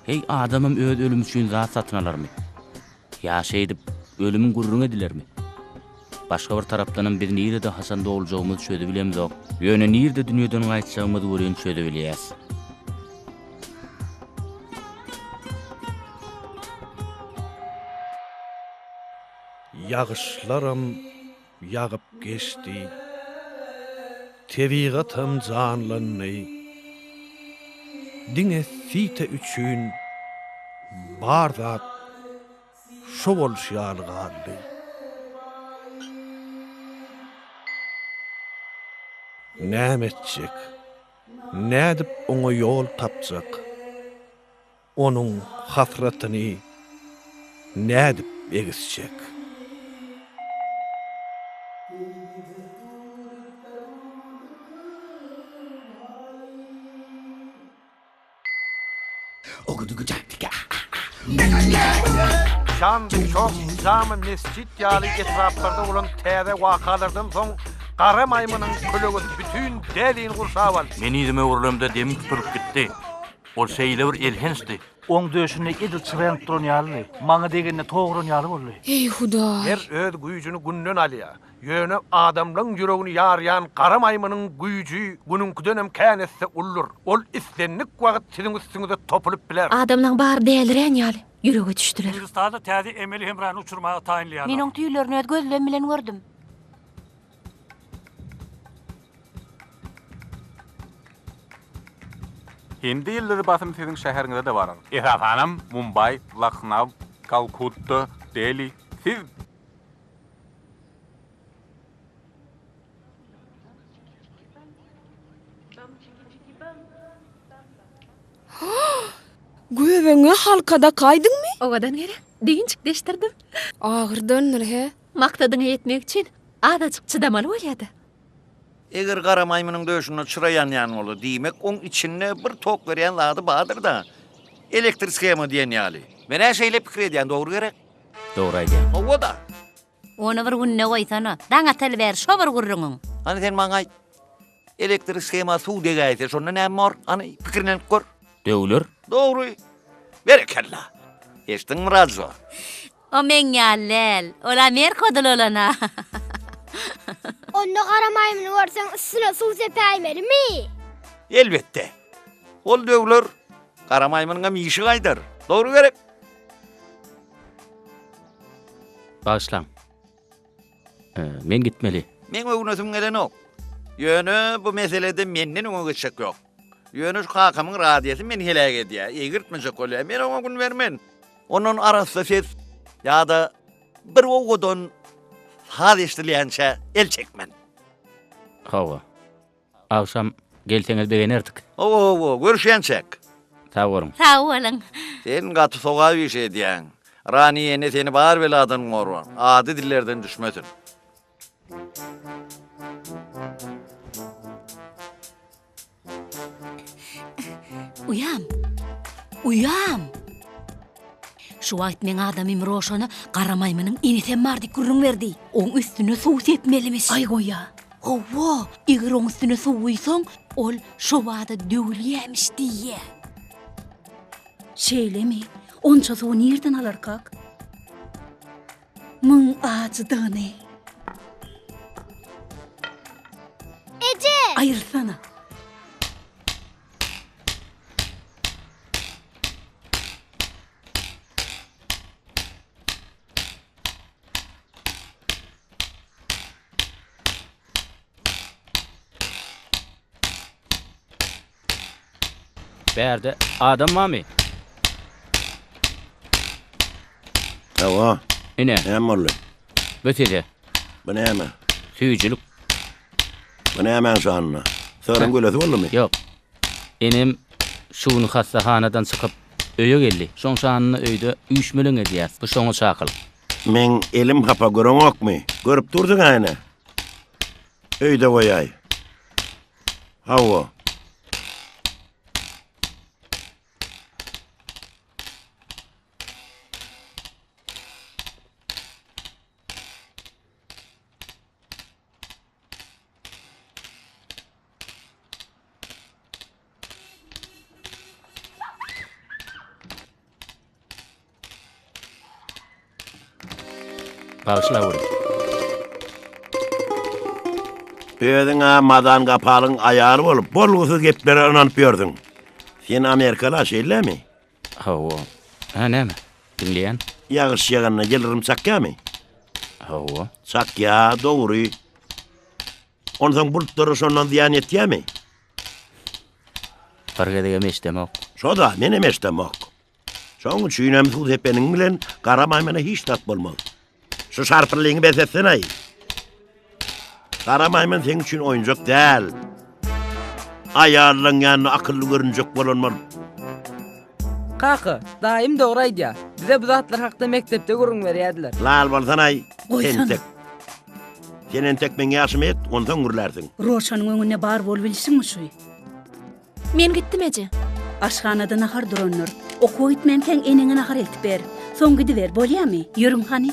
Hey adamym öz ölüm üçin zat satyn alarmy? Ýaşaýdyp ölümün gurrun edilermi? Başga bir tarapdan biz nirde hasanda bolajagymyzy şöyle bilemizok. Ýöne nirde dünýeden gaýtjagymyzy görýän şöyle bilýäs. Yağışlarım yağıp geçti. Tebigatım canlanny. Diňe site üçün barda şo bolşýar galdy. Nämetjek? Nädip oňa ýol tapjak? Onuň hasratyny nädip egisjek? Şan çok cami mescit ýaly etraplarda bolan täze wakalardan soň Qara maymanyň kölegi bütün deliň gursap al. Men izime urlamda demik turup gitdi. Ol şeýle bir elhensdi. Oň döşünde edil çyraýan duran ýaly. Maňa degende togran ýaly boldy. Ey Huda. Her öz güýjüni günden alýar. Ýöne adamlaryň ýüregini ýarýan Qara maymanyň güýji gününkiden hem känesse ullur. Ol islenlik wagt siziň üstüňizde topulup biler. Adamlaryň bar däldiren ýaly. Ýüregi düşdiler. Hindistanda täze emeli hemrany uçurmagy taýinlýar. Men oň tüýlerini öz gözlem bilen gördüm. Hindi ýylları basym siziň şäheriňizde de barar. Isfahan, Mumbai, Lucknow, Calcutta, Delhi. Siz Göbeňe halkada kaýdyňmy? Ogadan gere diňçik deştirdim. Agyr dönür he. Maktadyňy etmek için adajyk çydamaly bolýady. Eger Qara maymanyň döşüne çyraýan ýan bolu, diýmek oň içinde bir tok berýän zady badyr da. Elektrik skema diýen ýaly. Men her şeýle pikir edýän dogry gerek. Dogry aýdýan. O da. Ona bir günne goýsana. Daňa tel ber, şo bir gurruňyň. Hani sen maňa aýt. Elektrik skema suw degaýse, şonda näme bar? Hani pikirini gör. Döwler. Dogry. Berekella. Eşdiň razo. O men ýallel. Ola Amerikada olana. Onda Qara maymany görseň üstüne suw sepäýmelimi? Elbette. Ol döwler Qara maymanyň ýyşy gaýdyr. Dogry gerek. Başlan. Men gitmeli. Men öwünesim gelenok. Ýöne bu meselede menden öňe geçek ýok. Ýöne şu hakamyň radiýasy meni helak edýär. Egirtmejek bolýar. Men oňa gün bermen. Onun arasynda ses ýa-da bir owadan hal eşdilýänçe el çekmen. Hawa. Awşam gelseňiz begenerdik. Oo, görüşýänçek. Sag boruň. Sag bolun. Sen gaty soga bir şey diýän. Raniýene seni bar beladan gorwan. Ady dillerden düşmesin. Uyam. Uyam. Şu wagt men adamym Roşany Qara maymanyň inisen mardy gurrun berdi. Oň üstüne suw sepmelimiş. Ay goýa. Owa, eger oň üstüne suw guýsaň, ol şo wagda döwülýämiş diýe. Şeýlemi? Onça suw nirden alarkak? Myň açdyny. Ece! Aýyrsana. Berde adam mami. Hawa. Ine. Näme boldy? Bötede. Bu näme? Süýçilik. Bu näme şanna? Soran gölesi boldymy? Ýok. Enem şuny hassahanadan çykyp öýe geldi. Şoň şanyny öýde üýşmeleň edýär. Bu şoňa çakyl. Men elim hapa görüňokmy? Görüp durdyň aýna. Öýde goýay. Hawa. Bağışla uğrun. Ödüňe madan gapalyň ayary bolup, bolgusuz geplere inanyp ýerdin. Sen Amerikala şeýlemi? Hawa. Ha näme? Dinleýän? Ýagyş ýaganyna gelirim çakýamy? Hawa. Çakýa, dogry. Ondan bulutlar şondan ziyan etýämi? Bargada emeşdemek. Şoda, men emeşdemek. Şoň üçin hem suw sepeniň bilen garamaýmana hiç tat bolmaz. Şu şarpyrlygyny besetsen ay. Garamaýman sen üçin oýunjak däl. Ayarlaň ýanyna akylly görünjek bolanmaly. Kaka, daim doğru aýdýar. Bize bu zatlar hakda mektepde gurrun berýärdiler. Lal bolsan ay, Goýsan. tentek. Sen entek men ýaşym et, ondan gürlersin. Roşanyň öňüne bar bol bilsiňmi şu? Men gitdim eje. Aşganada nahar duranlar. Okuw gitmem keň eneňe nahar eltip ber. Soň gidiver, bolýarmy? Ýürüň hani.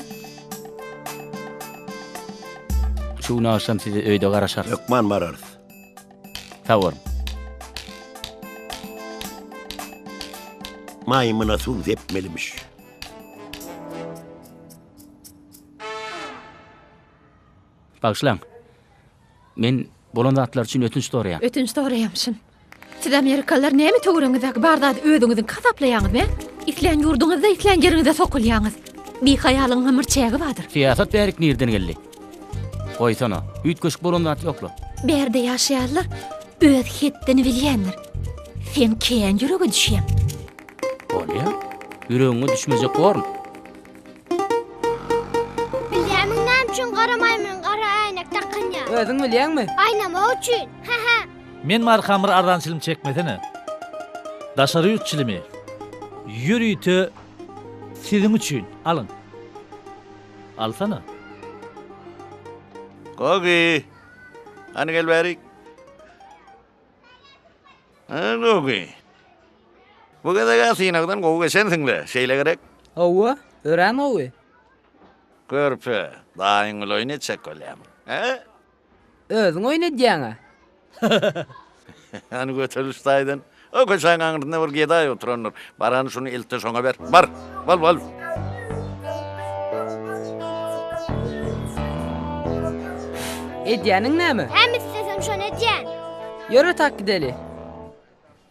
Şunu aşam sizi öýde garaşar. Ökman barar. Tawar. Maymuna suw sepmelimiş. Bağışlaň. Men bolan zatlar üçin ötünç soraýan. Ötünç soraýamşyn. Siz Amerikalılar näme töwereňizde bardady öýüňizi kasaplaýaňyz be? İtlen ýurduňyzda, itlen ýeriňizde sokulýaňyz. Bir hayalyň ömürçägi bardyr. Siýasat bärik nirden geldi? Goýsana, üýtköşük bolan zat ýoklu. Berde ýaşaýarlar, öz hetdeni bilýänler. Sen keň ýürege düşýän. Bolýa. Ýüregiňe düşmejek gorm. Bilýärmiň näme üçin garamaýmyn, gara aýnak takynýa. Özüň bilýänmi? Aýnamak üçin. Ha ha. Men marhamyr ardançylym çekmedini. Daşary ýurtçylmy. Ýürüýti siziň üçin alın. Alsana. Gogi. Hani gel berik. Ha Gogi. Bu gadaga sinagdan Gogi sensiňle, şeýle gerek. Hawa, ören owy. Körpe, daýyň oýnatjak bolýam. Ha? Özüň oýnadýaňa. Hani götürüşdaýdyn. O köşäň aňyrynda bir gedaý oturanlar. Baran şunu elte şoňa ber. Bar. Bal. Edýäniň näme? Hem istesem şonu edýän. Ýöre tak gideli.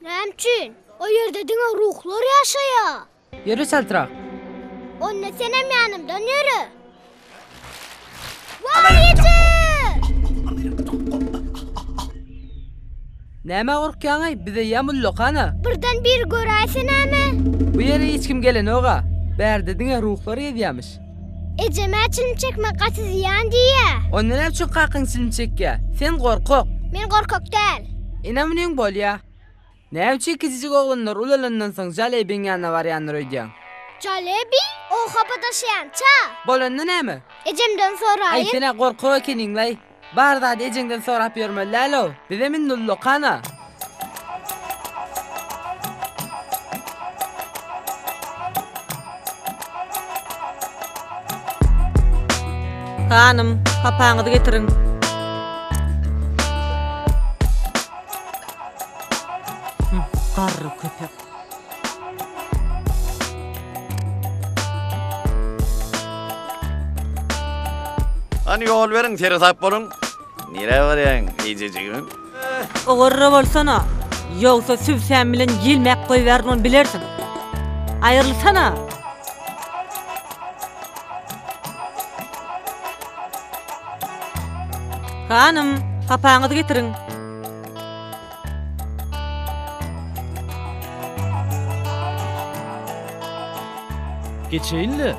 Näme üçin? O ýerde diňe ruhlar ýaşaýar. Ýöre saltyrak. Onda sen hem ýanymdan ýürü. Wagýdy! Näme gorkýaň ay? Bize ýamullyk ana. Birden bir göräýsin näme? Bu ýere hiç kim gelen oga. Bärde diňe ruhlar ýetýämiş. Ecemäçilim çekme gatsız ýan diýe. O näme üçin qakyň silim çekýär? Sen gorkok. Men gorkok däl. Inamyň bolýa. Näme üçin kiçik oglanlar ulalandan soň jalebiň ýanyna barýanlar öýdýän? Jalebi o hapadaşayan ça. Bolanda näme? Ejemden soraýyn. Ay sene gorkok ekeniň lay. Barda ejengden sorap ýörme lalo. Bize min nullu kana. Hanım, papaňyzy getirin. Garry köpek. Hani yol verin, tere tap bolun. Nire barýaň, ejejigim? Ogorra bolsana. Ýogsa sübsen bilen ýilmek goýberdiň bilersiň. Aýrylsana. Hanım, papaňyzy getirin. Geçeýinli.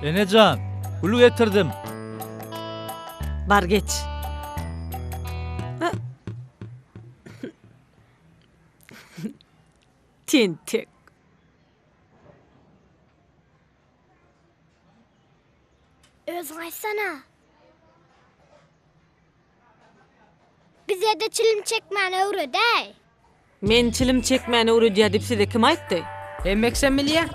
Enecan, ulu getirdim. Bar geç. Tintek. Özüň aýtsana. Bize de çilim çekmäni öwredäý. Men çilim çekmäni öwredýär diýip size kim aýtdy? Emmeksen bilýä?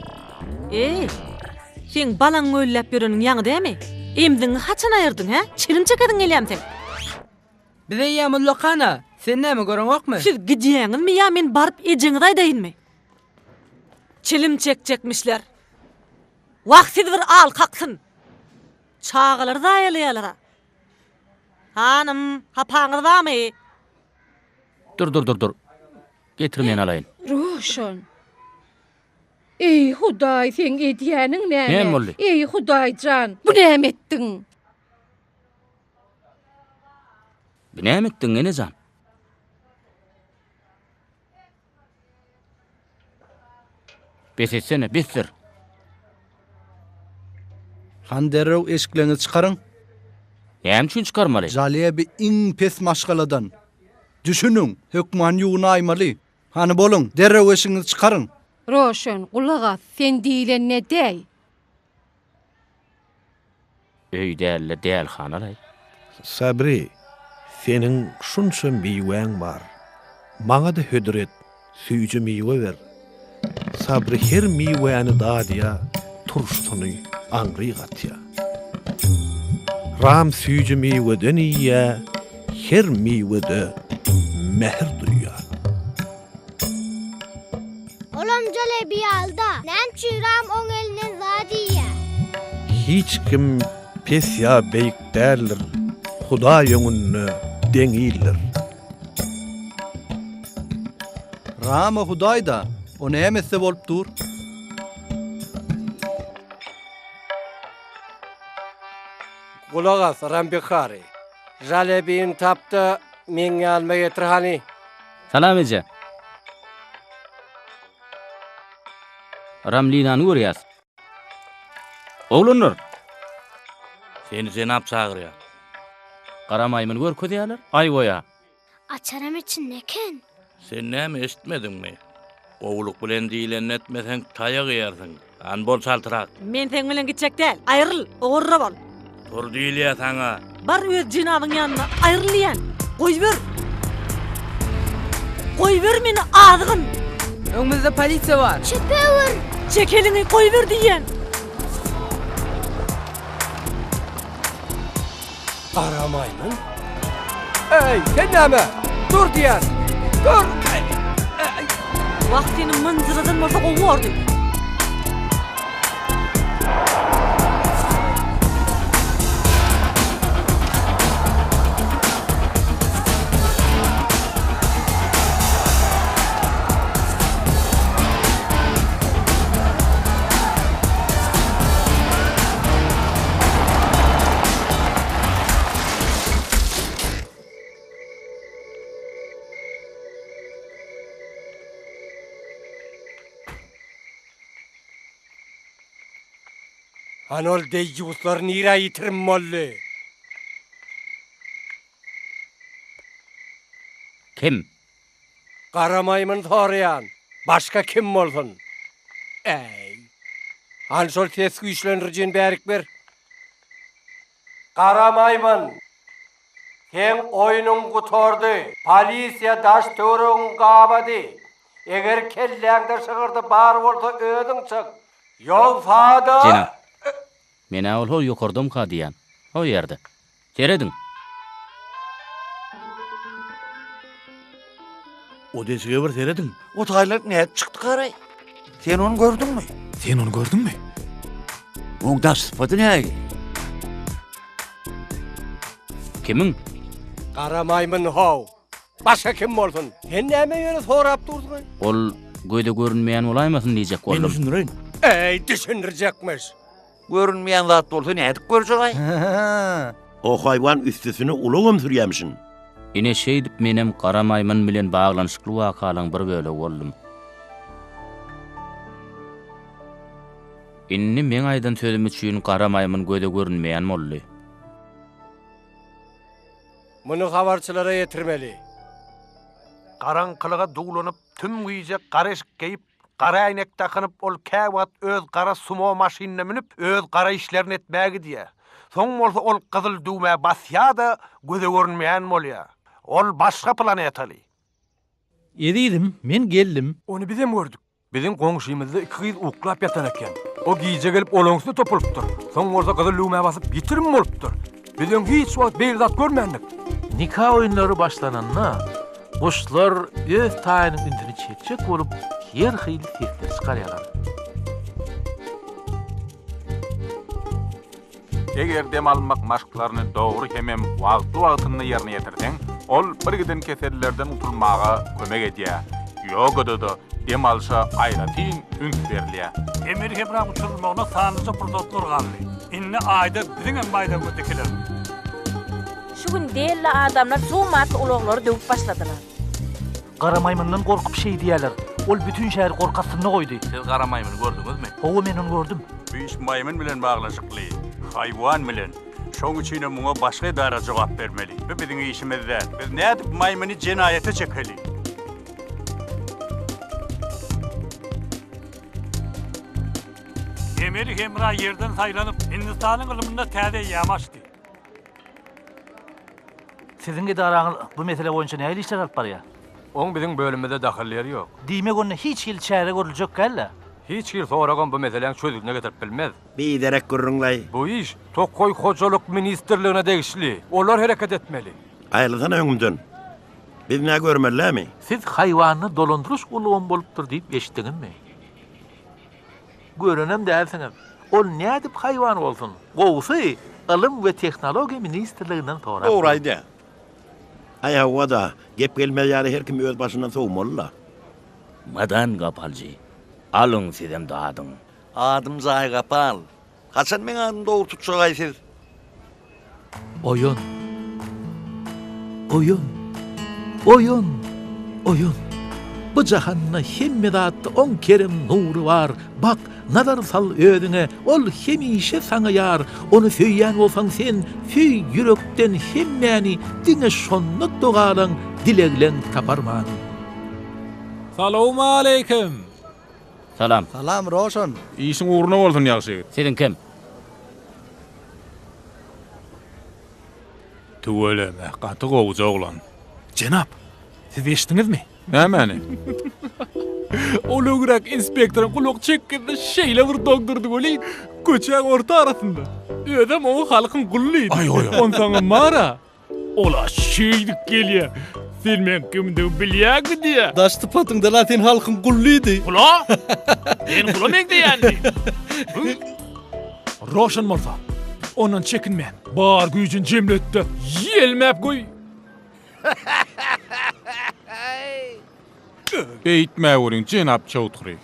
Sen balaň öýläp ýöreňiň ýaňy dämi? Emdiň haçan aýyrdyň ha? Çilim çekediň gelýär sen. Bize ýamullyk kana. Sen näme göreňokmy? Siz gidýäňizmi ýa men baryp ejeňizi aýdaýynmy? Çilim çekjekmişler. Wagtydy bir al kaksın. çağalar da ýalara. Hanım, hapaňyz barmy? Dur. Getirmeyen alayın. Roşan. Ey Hudaý, sen edýäniň näme? Näme boldy? Ey Hudaýjan, bu näme etdiň? Bu näme etdiň enejan? Besetsene, bestir. Han derrew eşiklerini çıkarın. Näme üçin çıkarmaly? Jalebi iň pes maşgaladan. Düşünün, hökman ýuwuna aýmaly. Hani bolun, derrew eşiňizi çıkarın. Roşan, kulak as, sen diýlen ne dəý? Öýdälle däl hanalay. Sabri, senin şunça miýwäň bar. Maňa da hödret, süýje miýwe ber. Sabri her miýwäni dadýa, turşuny aňry gatýa. Ram süýje miýweden ýa, her miýwede mehr duýýar. Olam jalebi alda. Näme ram oň elinden zadiýa. Hiç kim pes ýa beýik däldir. Hudaý ýöňünde deňiler. Rama Hudaý da, o nämese bolup dur? Kulak as, Rambekari. Jalebiň tapdy, meňe alma getir hani. Salam eje. Ramlinany görýäs. Oglunur. Seni Zenap çagyrýar. Garamaýmyň görkezýärler. Ay goýa. Açaram için neken? Sen näme eşitmedinmi? Oğluk bilen diýlen etmeseň taýa gyýarsyň. An bol çaltyrak. Men seň bilen gitjek däl. Aýryl, ogurra bol. Tur diýilýär saňa. Bar öz jinabyň ýanyna aýrylýan. Goý ber. Goý ber meni adygyn. Öňümizde polisiýa bar. Çepewer. Çekelini goý ber diýen. Garamaýmyň? Ey, sen näme? Dur diýär. Dur. Wagtyny mınjyradan bolsa gowurdy. Anol deýjuslar nira ýitirinmeli. Kim? Garamaýmyň soraýan. Başka kim bolsun? Ey. Anşol ses güýçlendirjin bärik ber. Garamaýmyň. Sen oýunyň gutordy. Polisiýa daş töwrüň gabady. Eger kelläňde şygyrdy bar bolsa ödüň çyk. Ýol fada. Jena. Men awul hol ýokardym ka diýen. O ýerde. Jerediň. O desige bir serediň. O taýlak näde çykdy garay? Sen onu gördüňmi? Sen onu gördüňmi? Oň daş sıfaty näge? Kimin? Garamaýmyň haw. Başka kim bolsun? Sen näme ýöne sorap durdyň? Ol göýde görünmeýän bolaýmasyn diýjek boldum. Men düşünýän. Ey, düşündirjekmiş. Görünmeýän zat bolsa näde görjek? O haýwan üstüsini ulagam sürýämişin. Ine şeýdip menem Garamaýmyň bilen baglanyşykly wakalaň bir bölegi boldum. Inni men aýdan sözüm üçin Garamaýmyň göýde görünmeýän boldy. Muny habarçylara ýetirmeli. Garaňkylyga duglanyp, tüm güýje garaşyk geýip, gara aýnek takanyp, ol käwat öz gara sumo maşinine minip, öz gara işlerini etmäge diýär. Soň bolsa ol gyzyl düwme basýa-da göze görünmeýän bolýar. Ol başga planetaly. Edidim, men geldim. Onu bizem gördük. Bizim goňşymyzda 2 gyz uklap ýatan eken. O giýje gelip olaňsyna topulupdyr. Soň bolsa gyzyl düwme basyp bitirim bolupdyr. Bizem hiç wagt beýzat görmendik. Nikah oýunlary başlananna guşlar öz taýynyň ündüni çekjek bolup her hyly sesler çykarýarlar. Eger dem almak maşklaryny dogry hemem wagty ýerine ýetirseň, ol bir giden kesellerden utulmaga kömek edýär. Ýogada da dem alşa aýratyn üns berilýär. Emir hebra uçurulmagyna sanlyca pursatlar galdy. Inni aýda biziň hem baýda götekiler. Şu gün delle adamlar suwmatly uloglary döwüp başladylar. Qara maymyndan gorkup şey diýerler. Ol bütün şäher gorkasyny goýdy. Siz qara maymyny gördüňizmi? Howa men onu gördüm. Bu iş maymyn bilen baglaşykly, haýwan bilen. Şoň üçin muňa başga edara jogap bermeli. Bu biziň işimizde. Biz nädip maymyny jenaýete çekeli? Emir hemra yerden saýlanyp Hindistanyň ılymynda täze ýamaşdy. Siziň idaraňyz bu mesele boýunça näme işler alyp barýar? Oň biziň bölümde dahilleri ýok. Diýmek onda hiç ýyl çäre görüljek gälle. Hiç ýyl soragan bu meseleň çözülüne getirip bilmez. Biderek gürrüňlay. Bu iş Tokoy hojalyk ministrligine degişli. Olar hereket etmeli. Aýlysan öňümden. Biz näme görmelilämi? Siz haýwanyny dolandyryş ulugam bolupdyr diýip eşitdiňizmi? Görenem dälsiňiz. Ol nädip haýwan bolsun? Gowsy Ilm we Tehnologiýa ministrliginden sorap. Dogry aýdy. Aýa wada gep gelmeýär her kim öz başyndan sowmaly. Madan gapaljy. Alyň sizem dadyň. Adym Zay Gapal. Haçan men adymy dogry tutsaýsyz? Oyun. Oyun. Oyun. Oyun. Bu jahanna hemme zatda on kerem nuru var. Bak, nazar sal özüne, ol hemişe sana yar. Onu söýýän bolsaň sen, süý yürekden hemmeni diňe şonluk dogalaň, dileglen taparman. Salamu aleyküm. Salam. Salam Roşan. İşin uğruna bolsun ýagşy. Senin kim? Tuweleme, gaty gowuja oglan. Jenap, siz eşitdiňizmi? Nämäni? Oluğrak inspektorun kulak çekkende şeyle bir doktordu goleyin. Köçek orta arasında. Ödem o halkın kulluydu. On sana mara. Ola şeydik geliyor. Filmen kimde bilyak mı diye. Daştı patında Latin halkın kulluydu. Ula? Ben kulamekde yani. Roşan Morsa. Ondan çekinmeyen. Bağır gücün cemletti. Yelmep koy. Beýtme wuriň Jenap Çowdhury.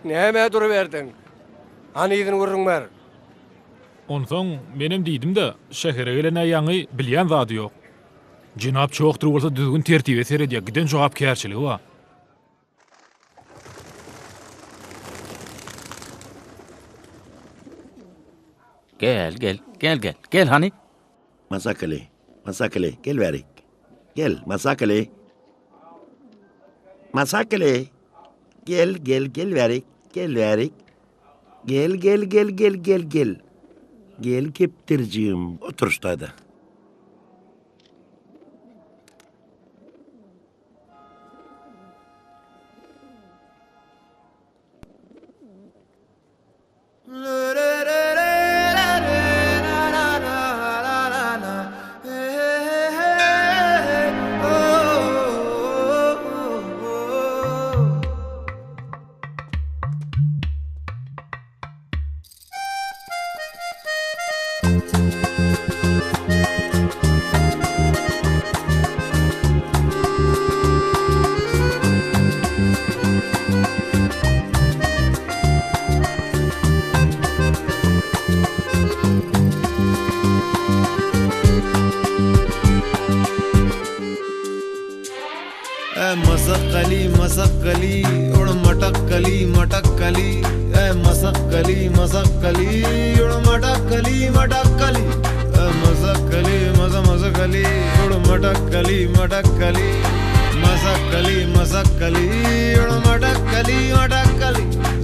Näme duruverdin? Hanyýyň gurrun bar? Onsoň menem diýdim-de, şähere gelene ýaňy bilýän zady ýok. Jenap Çowdhury bolsa düzgün tertibe seredýär, giden jogapkärçiligi bar. Gel hani. Masakale, gel verik. Gel, Masakale. Gel verik, verik. Gel. Gel keptirjim, otur ştada. Masakkali उड़ मटक्कली ए मसक्कली उड़ मटक्कली ए मसक्कली उड़ मटक्कली मसक्कली उड़ मटक्कली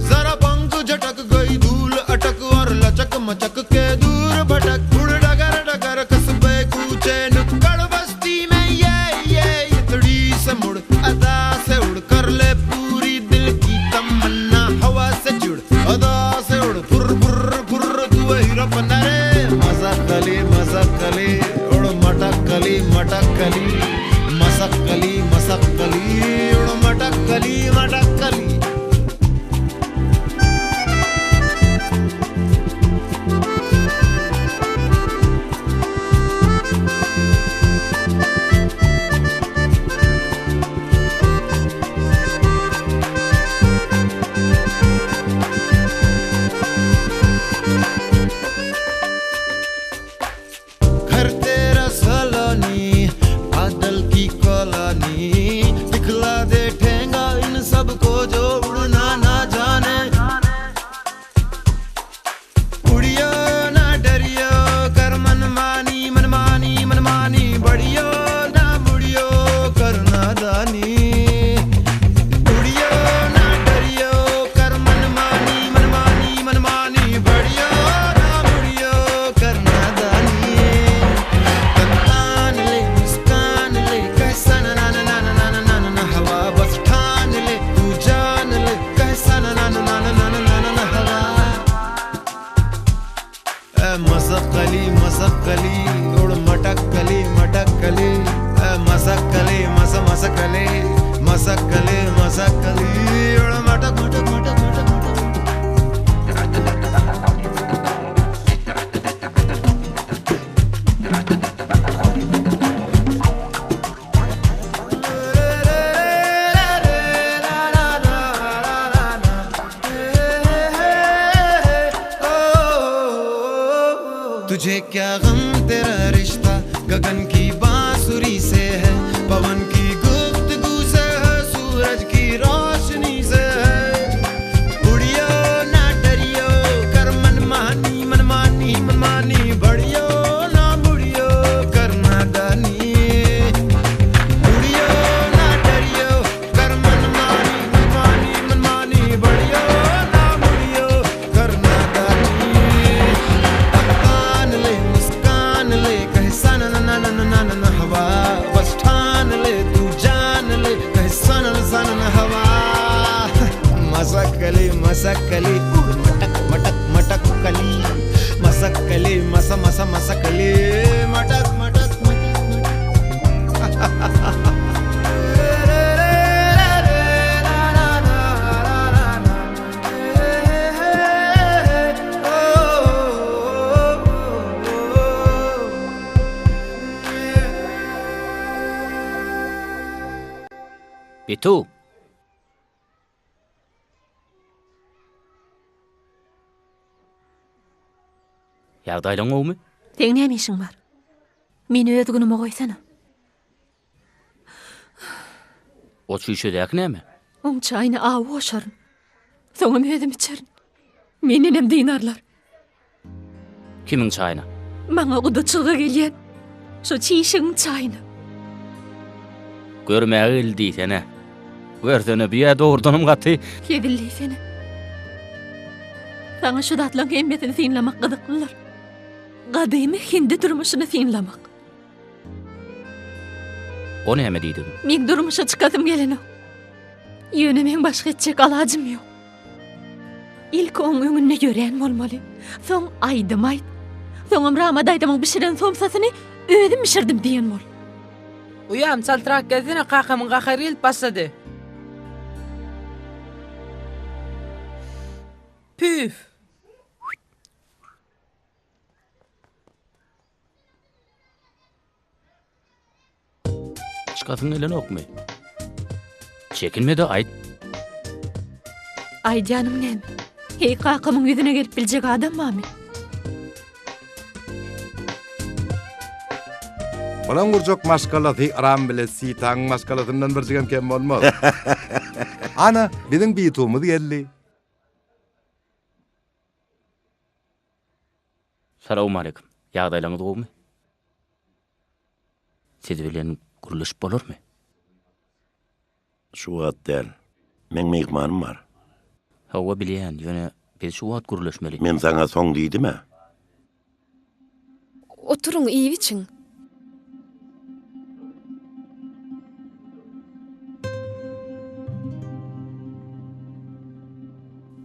जरा पंख झटक गई धूल अटक और लचक मचक के दूर भटक उड़ डगर कसबे कूचे नुक्कड़ बस्ती में ये इतड़ी से मुड़ अदा से उड़ कर ले पूरी दिल की तमन्ना हवा से जुड़ अदा से उड़ फुर तू हीरो बना रे मसक्कली उड़ मटक्कली मसक्कली उड़ मटक्कली मसक्कली मसक्कली उड़ मटक्कली मटक्कली मसक्कली मसमसक्कली मसक्कली मसक्कली उड़ मटक मटक मटक मटक तुझे क्या गम तेरा रिश्ता गगन की बांसुरी से है पवन की गुफ्तगू से है सूरज की रोशनी से है उड़ियो ना डरियो कर मनमानी मनमानी मनमानी बढ़ियो ना मुड़ियो करना दानी उड़ियो ना डरियो कर मनमानी मनमानी मनमानी बढ़ियो ना मुड़ियो करना दानी मुस्कान ले कहे सन न न न न न न हवा बस ठान ले तू जान ले कहे सन न हवा मसक्कली मसक्कली मटक मटक मटक कली मसक्कली मस मस मसक्कली मटक मटक Bitu. Ýagdaýlaň goýmy? Teň näme işiň bar? Meni ödgünüme goýsana. O çüýşedäk näme? Oň çaýny awy oşaryn. Soňam özüm içerin. Meni nem dinarlar. Kimiň çaýna? Maňa gudaçyga gelýän. Şo çiýşiň çaýny. Görmäge geldi sene. Görsene bir ýa dogurdanam gaty. Yedilli seni. Sana şu datlan hemmetini sinlamak gıdıklılar. Gadymy hindi durmuşyny sinlamak. O näme diýdin? Men durmuşa çykadym geleni. Ýönemen başga etjek alajym ýok. İlk oň öňünde gören bolmaly. Soň aýdym aýt. Soňam Ramadaýdymyň bişiren somsasyny özüm bişirdim diýen bol. Uyam saltrak gezine qakamın qaqarı ilk başladı. Püf. Çıkasın elen okmy? Çekinme de aýt. Ay canım nem. Hey qakamın yüzüne gelip biljek adam mı? Olan gurjak maşgalaty aram bile sitaň maşgalatyndan birjigem kem bolmaz. Ana, biziň bitumuz geldi. Salamu aleykum. Ýagdaýlaňyz goýmy? Siz bilen guruluş bolarmy? Şu wagt del. Men mehmanym bar. Hawa bilýän, ýöne biz şu wagt guruluşmaly. Men saňa soň diýdimi? Oturuň iyi için.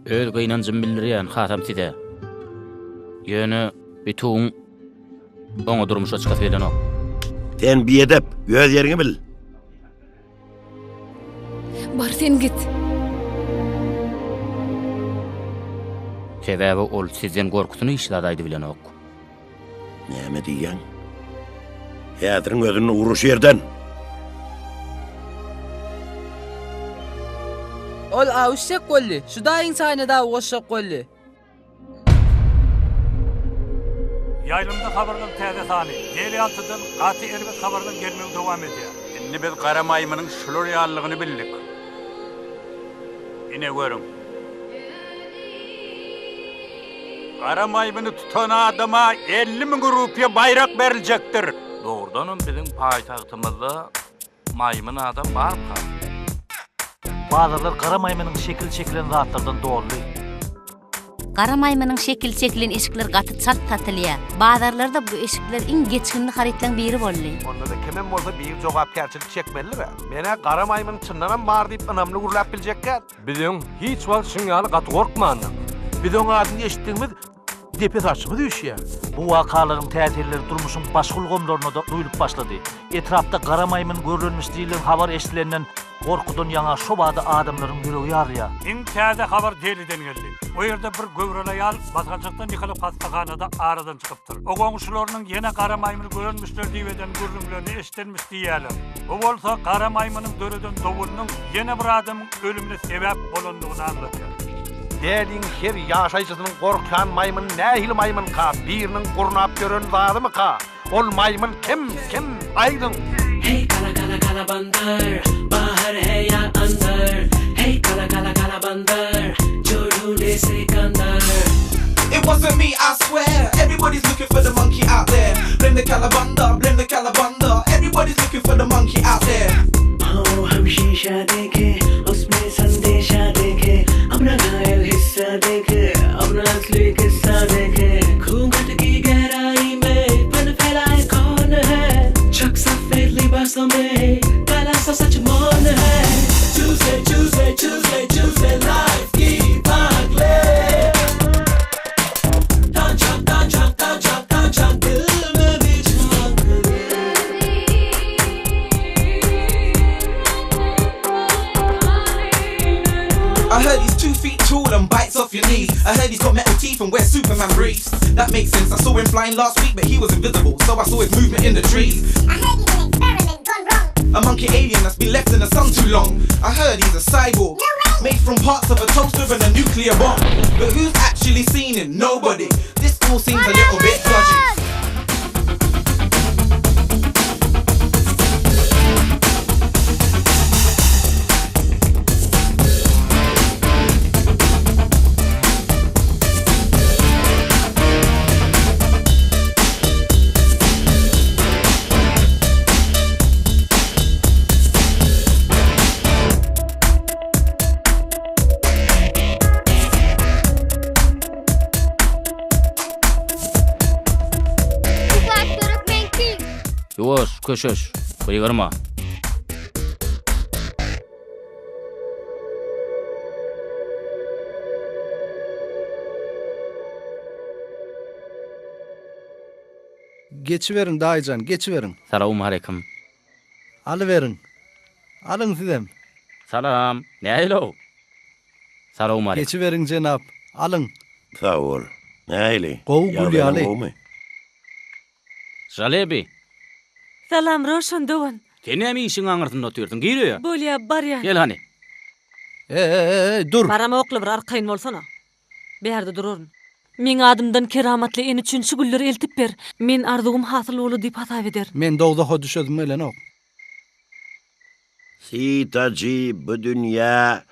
Öz gynanjym bildirýän hatam side. Ýöne bituň oňa durmuşa çykasyp eden ok. Sen biýedep, göz ýeriňi bil. Bar sen git. Sebäbi ol sizden gorkusyny işladaýdy bilen ok. Näme diýen? Häzirin özüni uruş ýerden. Ol awşek golli. Şu daýyň saýna da oşak golli. Yaylımda habardan täze sany. Geliýantydan gaty erbet habardan gelmegi dowam edýär. Indi biz Kara Maymanyň şular ýanlygyny bildik. Ine görüň. Kara Maymany tutan adama 50.000 rupiýa bayrak beriljekdir. Doğrudanam bizim paýtagtymyzda maymyn adam barmy? Bazılar Kara Maymanyň şekil çekilen zatlardan doğruly. Kara Maymanyň şekil çekilen eşikler gaty çat tatylýa. Bazarlarda bu eşikler iň geçkinli haritlaryň biri boldy. Onda da kimem bolsa bir jogapkärçilik çekmeli be. Mene Kara Maymany çyndanam bar diýip anamly gurlap biljekkä. Biziň hiç wagt şuňaly gaty gorkmandy. Biziň adyny eşitdiňimiz depes açımı düşýär. Bu wakaların täsirleri durmuşun başga gomlaryna da duýulyp başlady. Etrapda gara maymyn görülmüşdiýilen habar eşitilenden korkudan ýaňa şobada adamlaryň ýüregi ýarýar. Iň täze habar deliden geldi. O ýerde bir göwrele ýal basgançykdan ýykylyp hastahanada aradan çykypdyr. O goňşularynyň ýene gara maymyny görülmüşler diýenden gürrüňlerini eşitlenmiş diýýärler. Bu bolsa gara maymynyň döreden dowunyň ýene bir adamyň ölümine sebäp bolandygyny anlatýar. Dälin her ýaşaýjysynyň gorkan maymyn nähil maymyn ka, biriniň gurnap gören zalymy ka. Ol maymyn kim? Aýdyn. Hey kala kala kala bandar, bahar hai ya andar. Hey kala kala kala bandar, jorhule sikandar. It wasn't me, I swear. Everybody's looking for the monkey out there. Blame the calabanda, blame the calabanda. Everybody's looking for the monkey out there. Oh, हम शीशा देखे, उसमें संदेशा देखे, अपना घायल हिस्सा देखे, अपना असली किस्सा देखे. घूंघट की गहराई में पन फैलाए कौन है? चक सफेद लिबासों में काला सा सच मौन है. Tuesday, Tuesday, Tuesday, Tuesday, life की भाग ले. I heard he's 2 feet tall and bites off your knees. I heard he's got metal teeth and wears Superman briefs. That makes sense. I saw him flying last week, but he was invisible, so I saw his movement in the trees. I heard he's an experiment gone wrong. A monkey alien that's been left in the sun too long. I heard he's a cyborg, made from parts of a toaster and a nuclear bomb. But who's actually seen him? Nobody. This all seems a little bit dodgy. Yoş, köşöş. Bıýgyrma. Geçiverin dayıcan, geçiverin. Salam aleyküm. Alıverin. Alın sizem. Salam. Nähilo? Salam aleyküm. Geçiverin cenap. Alın. Sağ ol. Nähili? Gow gulýaly. Jalebi. Salam Roşan dowan. Tenemi işin aňyrtynda otyrdyň. Giri. Bolýa barya. Gel hani. Dur. Barama okla bir arkaýyn bolsana. Berde dururun. Men adımdan keramatly en üçinçi gülleri eltip ber. Men arzugum hasyl bolu diýip hatap eder. Men dogdaha düşedim elene ok. Sitaji bu dünya